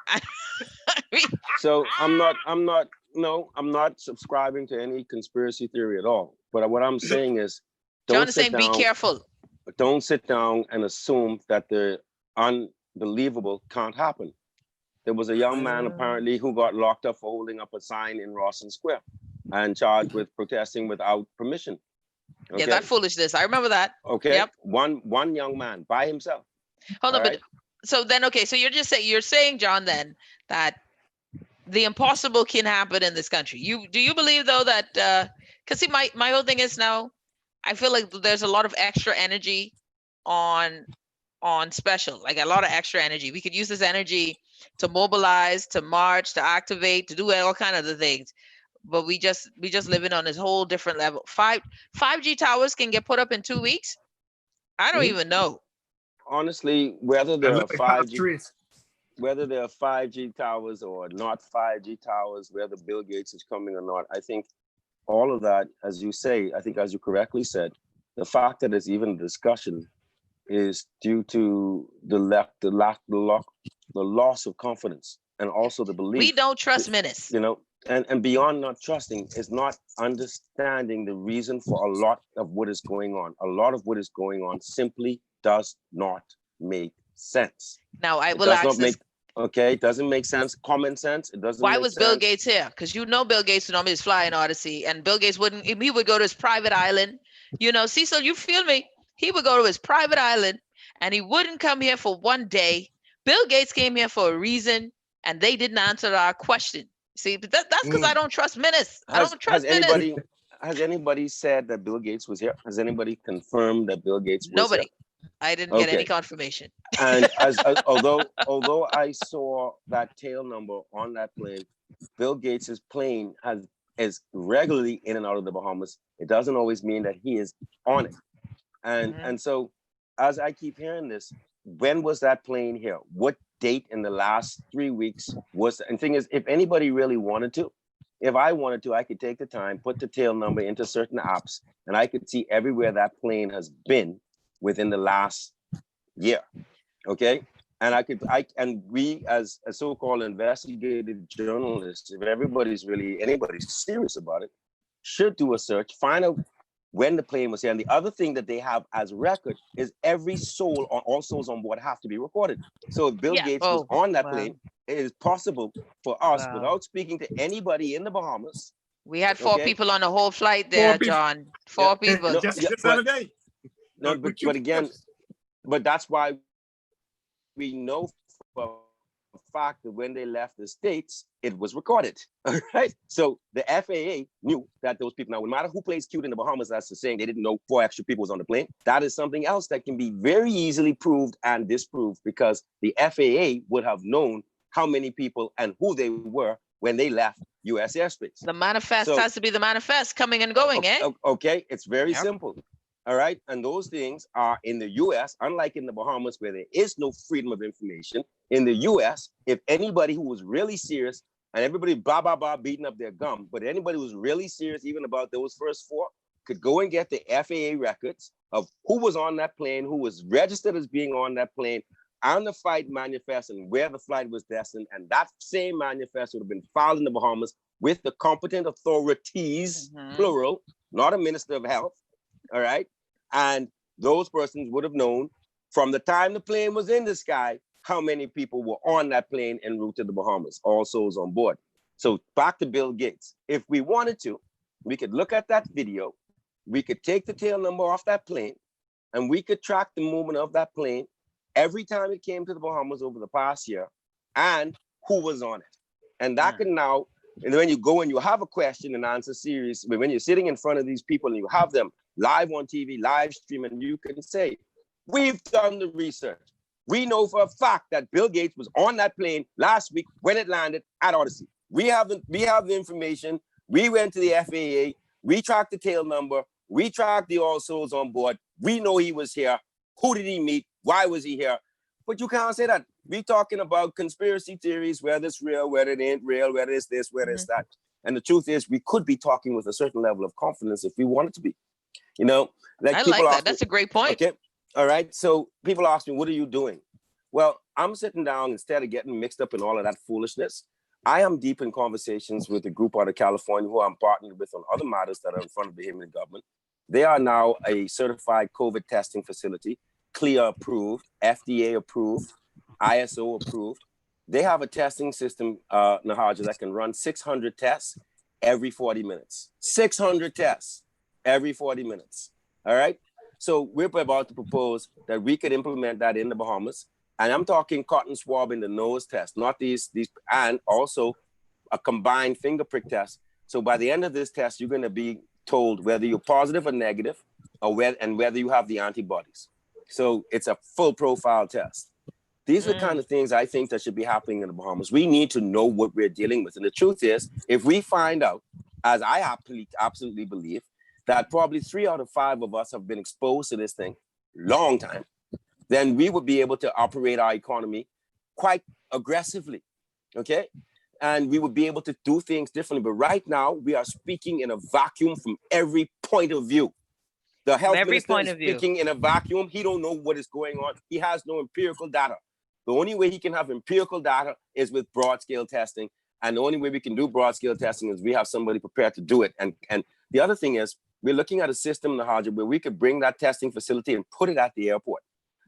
Speaker 3: So I'm not subscribing to any conspiracy theory at all. But what I'm saying is,
Speaker 1: John is saying, be careful.
Speaker 3: Don't sit down and assume that the unbelievable can't happen. There was a young man apparently who got locked up for holding up a sign in Rawson Square and charged with protesting without permission. Okay?
Speaker 1: Yeah, that foolishness. I remember that.
Speaker 3: Okay.
Speaker 1: Yep.
Speaker 3: One young man by himself.
Speaker 1: Hold on,
Speaker 3: All right?
Speaker 1: but so then, okay, so you're saying, John, then that the impossible can happen in this country. Do you believe though that because see, my whole thing is now, I feel like there's a lot of extra energy on special, like a lot of extra energy. We could use this energy to mobilize, to march, to activate, to do all kind of the things. But we just living on this whole different level. 5G towers can get put up in 2 weeks. I don't even know.
Speaker 3: Honestly, whether there are
Speaker 2: look at half
Speaker 3: 5G,
Speaker 2: trees.
Speaker 3: whether there are 5G towers or not 5G towers, whether Bill Gates is coming or not, I think all of that, as you say, I think as you correctly said, the fact that there's even a discussion is due to the loss of confidence, and also the belief.
Speaker 1: We don't trust Menace.
Speaker 3: You know, and beyond not trusting is not understanding the reason for a lot of what is going on. A lot of what is going on simply does not make sense.
Speaker 1: Now I will ask this.
Speaker 3: Okay, it doesn't make sense. Common sense. It doesn't.
Speaker 1: Why
Speaker 3: make
Speaker 1: was
Speaker 3: sense.
Speaker 1: Bill Gates here? Because Bill Gates normally is flying Odyssey, and Bill Gates wouldn't. He would go to his private island. Cecil, you feel me? He would go to his private island, and he wouldn't come here for one day. Bill Gates came here for a reason, and they didn't answer our question. See, but that's because I don't trust Menace. I don't trust Menace.
Speaker 3: Has anybody said that Bill Gates was here? Has anybody confirmed that Bill Gates was
Speaker 1: Nobody.
Speaker 3: here?
Speaker 1: I didn't get any confirmation.
Speaker 3: And although I saw that tail number on that plane, Bill Gates's plane is regularly in and out of the Bahamas. It doesn't always mean that he is on it. And so, as I keep hearing this, when was that plane here? What date in the last 3 weeks was? And thing is, if anybody really wanted to, if I wanted to, I could take the time, put the tail number into certain apps, and I could see everywhere that plane has been within the last year. Okay. And we as a so-called investigative journalists, if anybody's serious about it, should do a search, find out when the plane was here. And the other thing that they have as record is every soul or all souls on board have to be recorded. So if Bill Gates was on that plane, it is possible for us, without speaking to anybody in the Bahamas.
Speaker 1: We had 4 people on the whole flight there, John. 4 people.
Speaker 2: Just the other day.
Speaker 3: No, but again, but that's why we know for a fact that when they left the States, it was recorded. All right. So the FAA knew that those people, now, no matter who plays cute in the Bahamas, that's the saying they didn't know 4 extra people was on the plane. That is something else that can be very easily proved and disproved, because the FAA would have known how many people and who they were when they left U.S. airspace.
Speaker 1: The manifest has to be the manifest coming and going,
Speaker 3: Okay, it's very simple. All right. And those things are in the US, unlike in the Bahamas, where there is no freedom of information. In the US, if anybody who was really serious, and everybody blah, blah, blah, beating up their gum, but anybody who was really serious, even about those first 4, could go and get the FAA records of who was on that plane, who was registered as being on that plane, and the flight manifest and where the flight was destined. And that same manifest would have been filed in the Bahamas with the competent authorities, plural, not a minister of health. All right. And those persons would have known from the time the plane was in the sky how many people were on that plane en route to the Bahamas, all souls on board. So back to Bill Gates. If we wanted to, we could look at that video, we could take the tail number off that plane, and we could track the movement of that plane every time it came to the Bahamas over the past year, and who was on it. And that can now, and when you go and you have a question and answer series, when you're sitting in front of these people and you have them live on TV, live stream, and you can say, we've done the research. We know for a fact that Bill Gates was on that plane last week when it landed at Odyssey. We have the information. We went to the FAA. We tracked the tail number. We tracked the all souls on board. We know he was here. Who did he meet? Why was he here? But you can't say that. We're talking about conspiracy theories, whether it's real, whether it ain't real, whether it's this, whether it's that. And the truth is, we could be talking with a certain level of confidence if we wanted to be. You know, like
Speaker 1: I
Speaker 3: people
Speaker 1: like that.
Speaker 3: ask
Speaker 1: That's
Speaker 3: me,
Speaker 1: a great point.
Speaker 3: Okay. All right. So people ask me, what are you doing? Well, I'm sitting down, instead of getting mixed up in all of that foolishness, I am deep in conversations with a group out of California who I'm partnered with on other matters that are in front of the Bahamian government. They are now a certified COVID testing facility, CLIA approved, FDA approved, ISO approved. They have a testing system, Nahaja, that can run 600 tests every 40 minutes. 600 tests every 40 minutes. All right. So we're about to propose that we could implement that in the Bahamas. And I'm talking cotton swab in the nose test, not these, and also a combined finger prick test. So by the end of this test, you're going to be told whether you're positive or negative, or whether you have the antibodies. So it's a full profile test. These are the kind of things I think that should be happening in the Bahamas. We need to know what we're dealing with. And the truth is, if we find out, as I absolutely believe, that probably 3 out of 5 of us have been exposed to this thing long time, then we would be able to operate our economy quite aggressively, okay? And we would be able to do things differently. But right now, we are speaking in a vacuum from every point of view. The health minister is speaking in a vacuum. He don't know what is going on. He has no empirical data. The only way he can have empirical data is with broad-scale testing. And the only way we can do broad-scale testing is we have somebody prepared to do it. And the other thing is, we're looking at a system, Nahaja, where we could bring that testing facility and put it at the airport.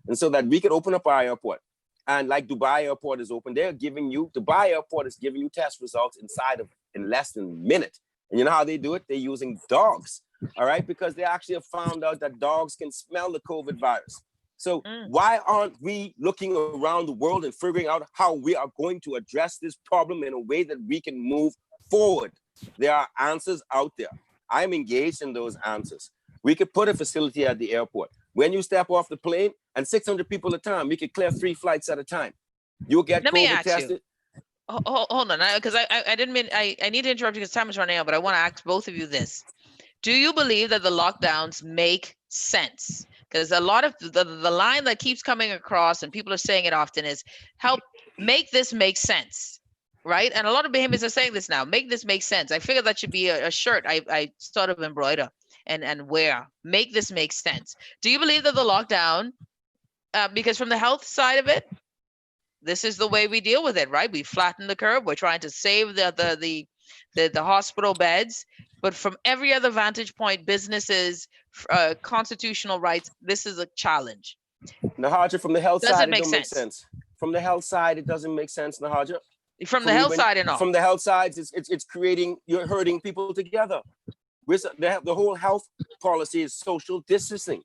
Speaker 3: And so that we could open up our airport. And like Dubai Airport is open, Dubai Airport is giving you test results in less than a minute. And you know how they do it? They're using dogs, all right? Because they actually have found out that dogs can smell the COVID virus. So why aren't we looking around the world and figuring out how we are going to address this problem in a way that we can move forward? There are answers out there. I'm engaged in those answers. We could put a facility at the airport. When you step off the plane, and 600 people at a time, we could clear 3 flights at a time. You'll get COVID tested.
Speaker 1: Hold on, because I didn't mean, I need to interrupt you because time is running out, but I want to ask both of you this. Do you believe that the lockdowns make sense? Because a lot of the line that keeps coming across, and people are saying it often, is help make this make sense, right? And a lot of Bahamians are saying this now, make this make sense. I figure that should be a shirt I sort of embroider and wear. Make this make sense. Do you believe that the lockdown, because from the health side of it, this is the way we deal with it, right? We flatten the curve. We're trying to save the hospital beds. But from every other vantage point, businesses, constitutional rights, this is a challenge.
Speaker 3: Nahaja, from the health side, it doesn't make sense. From the health side, it doesn't make sense, Nahaja.
Speaker 1: From the health side and all.
Speaker 3: From the health side, it's creating, you're herding people together. The whole health policy is social distancing.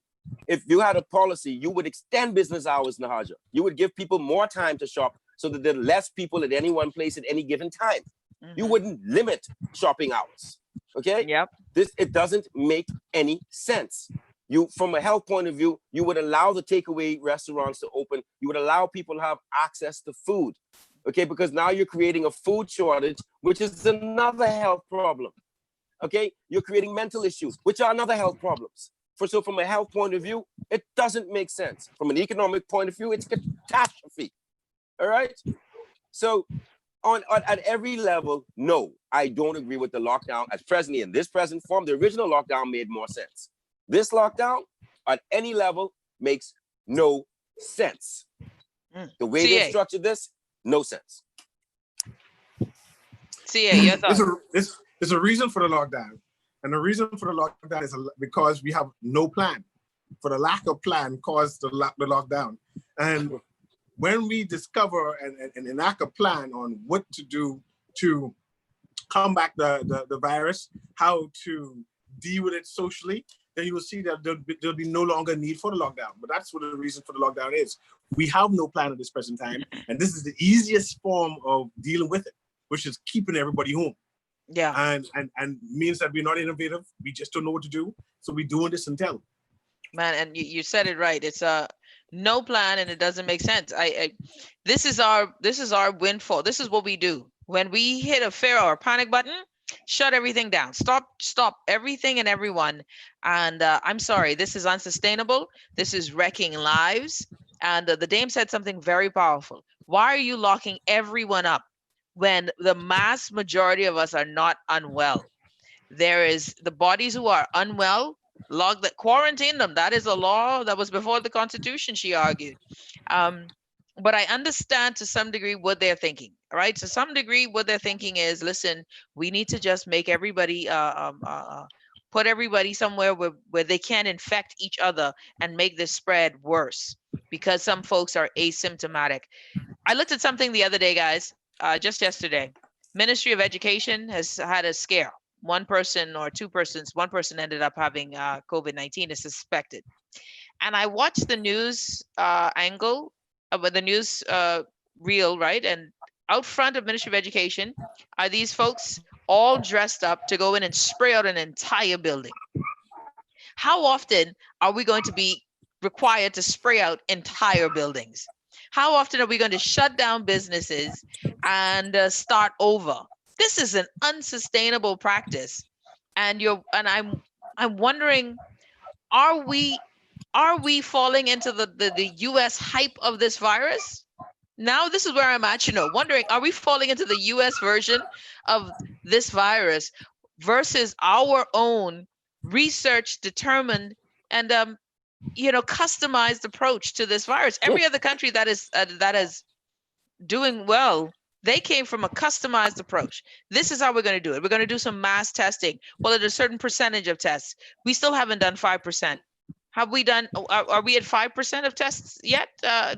Speaker 3: If you had a policy, you would extend business hours, Nahaja. You would give people more time to shop so that there are less people at any one place at any given time. You wouldn't limit shopping hours. Okay?
Speaker 1: Yep.
Speaker 3: It doesn't make any sense. From a health point of view, you would allow the takeaway restaurants to open. You would allow people to have access to food. Okay? Because now you're creating a food shortage, which is another health problem. Okay? You're creating mental issues, which are another health problems. So from a health point of view, it doesn't make sense. From an economic point of view, it's catastrophe. All right? So at every level, no, I don't agree with the lockdown as presently in this present form. The original lockdown made more sense. This lockdown at any level makes no sense. The way they structured this, no sense.
Speaker 1: CA, your thoughts?
Speaker 2: There's a reason for the lockdown. And the reason for the lockdown is because we have no plan. For the lack of plan caused the lockdown. And when we discover and enact a plan on what to do to combat the virus, how to deal with it socially, then you will see that there'll be no longer need for the lockdown. But that's what the reason for the lockdown is. We have no plan at this present time. And this is the easiest form of dealing with it, which is keeping everybody home.
Speaker 1: Yeah.
Speaker 2: And means that we're not innovative. We just don't know what to do. So we're doing this until.
Speaker 1: Man, and you said it right. It's no plan and it doesn't make sense. This is our windfall. This is what we do. When we hit a fear or a panic button, shut everything down. Stop everything and everyone. And I'm sorry, this is unsustainable. This is wrecking lives. And the dame said something very powerful. Why are you locking everyone up when the mass majority of us are not unwell? There is the bodies who are unwell, quarantine them. That is a law that was before the Constitution, she argued. But I understand to some degree what they're thinking, right? To some degree, what they're thinking is, listen, we need to just make everybody, put everybody somewhere where they can't infect each other and make this spread worse because some folks are asymptomatic. I looked at something the other day, guys, just yesterday. Ministry of Education has had a scare. one person or two persons, one person ended up having COVID-19 is suspected. And I watched the news angle of the news reel, right? And out front of Ministry of Education are these folks all dressed up to go in and spray out an entire building. How often are we going to be required to spray out entire buildings? How often are we going to shut down businesses and start over? This is an unsustainable practice. And I'm wondering, are we falling into the US hype of this virus? Now this is where I'm at, wondering, are we falling into the US version of this virus versus our own research determined and customized approach to this virus? Every other country that is doing well, they came from a customized approach. This is how we're going to do it. We're going to do some mass testing. Well, at a certain percentage of tests, we still haven't done 5%. Have we done, are we at 5% of tests yet?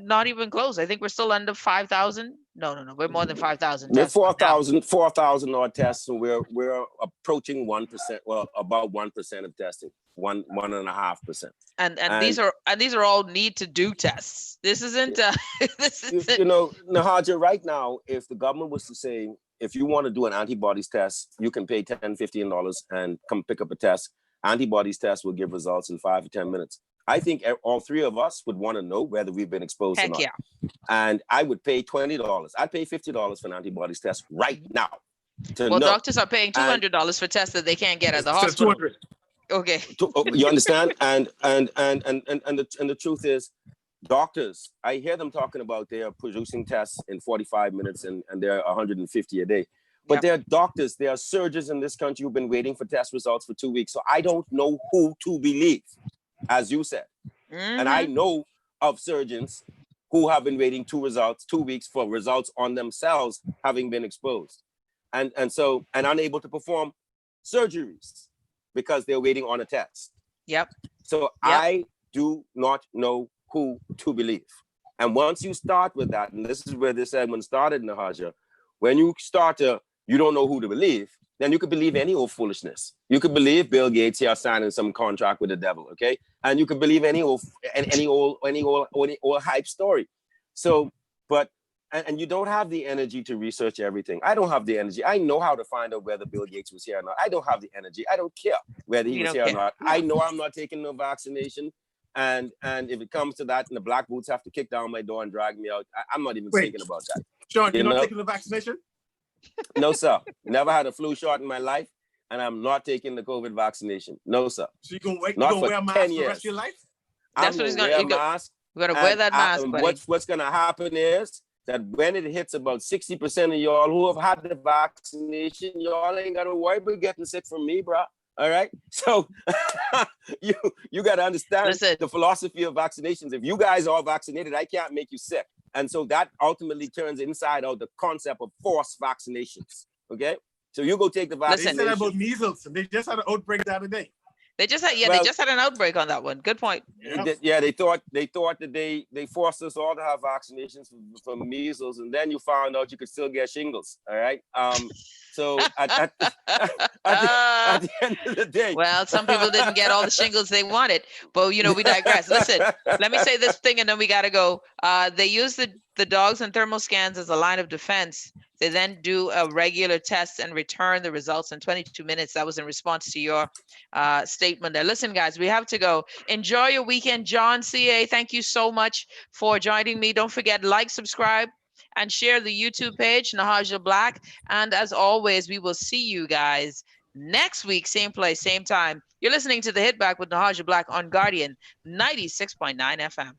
Speaker 1: Not even close. I think we're still under 5,000. No. We're more than 5,000
Speaker 3: We're
Speaker 1: tests.
Speaker 3: 4,000 odd tests, so we're approaching 1%. Well, about 1% of testing, 1.5%.
Speaker 1: And these are all need to do tests. This isn't.
Speaker 3: Nahaja, right now, if the government was to say, if you want to do an antibodies test, you can pay $10, $15 and come pick up a test. Antibodies test will give results in 5 to 10 minutes. I think all three of us would want to know whether we've been exposed or not.
Speaker 1: Yeah.
Speaker 3: And I would pay $20. I'd pay $50 for an antibodies test right now.
Speaker 1: Well, doctors are paying $200 for tests that they can't get at the hospital. 200. Okay.
Speaker 3: You understand? And the truth is, doctors, I hear them talking about they are producing tests in 45 minutes and they're 150 a day. But there are doctors, there are surgeons in this country who've been waiting for test results for 2 weeks. So I don't know who to believe, as you said. And I know of surgeons who have been waiting 2 weeks for results on themselves having been exposed. And unable to perform surgeries because they're waiting on a test.
Speaker 1: Yep.
Speaker 3: So I do not know who to believe. And once you start with that, and this is where this segment started, Nahaja, when you start to you don't know who to believe, then you could believe any old foolishness. You could believe Bill Gates here signing some contract with the devil, okay? And you could believe any old hype story. So, and you don't have the energy to research everything. I don't have the energy. I know how to find out whether Bill Gates was here or not. I don't have the energy. I don't care whether he was here or not. I know I'm not taking no vaccination. And if it comes to that, and the black boots have to kick down my door and drag me out, I'm not even thinking about that.
Speaker 2: Sean, you're not taking the vaccination?
Speaker 3: No, sir. Never had a flu shot in my life, and I'm not taking the COVID vaccination. No, sir.
Speaker 2: So you're going to wear a mask for the rest of your life?
Speaker 1: That's what he's going to wear. We're going to wear that mask, buddy.
Speaker 3: What's going to happen is that when it hits about 60% of y'all who have had the vaccination, y'all ain't got to worry about getting sick from me, bro. All right? So you got to understand the philosophy of vaccinations. If you guys are all vaccinated, I can't make you sick. And so that ultimately turns inside out the concept of forced vaccinations. Okay? So you go take the vaccination.
Speaker 2: They said about measles, and they just had an outbreak the other day.
Speaker 1: They just had an outbreak on that one. Good point.
Speaker 3: Yeah, they thought that they forced us all to have vaccinations for measles, and then you found out you could still get shingles. All right. So at the end of the day,
Speaker 1: well, some people didn't get all the shingles they wanted, but we digress. Listen, let me say this thing, and then we got to go. They use the dogs and thermal scans as a line of defense. They then do a regular test and return the results in 22 minutes. That was in response to your statement there. Listen, guys, we have to go. Enjoy your weekend. John C.A., thank you so much for joining me. Don't forget, like, subscribe, and share the YouTube page, Nahaja Black. And as always, we will see you guys next week, same place, same time. You're listening to The Hit Back with Nahaja Black on Guardian 96.9 FM.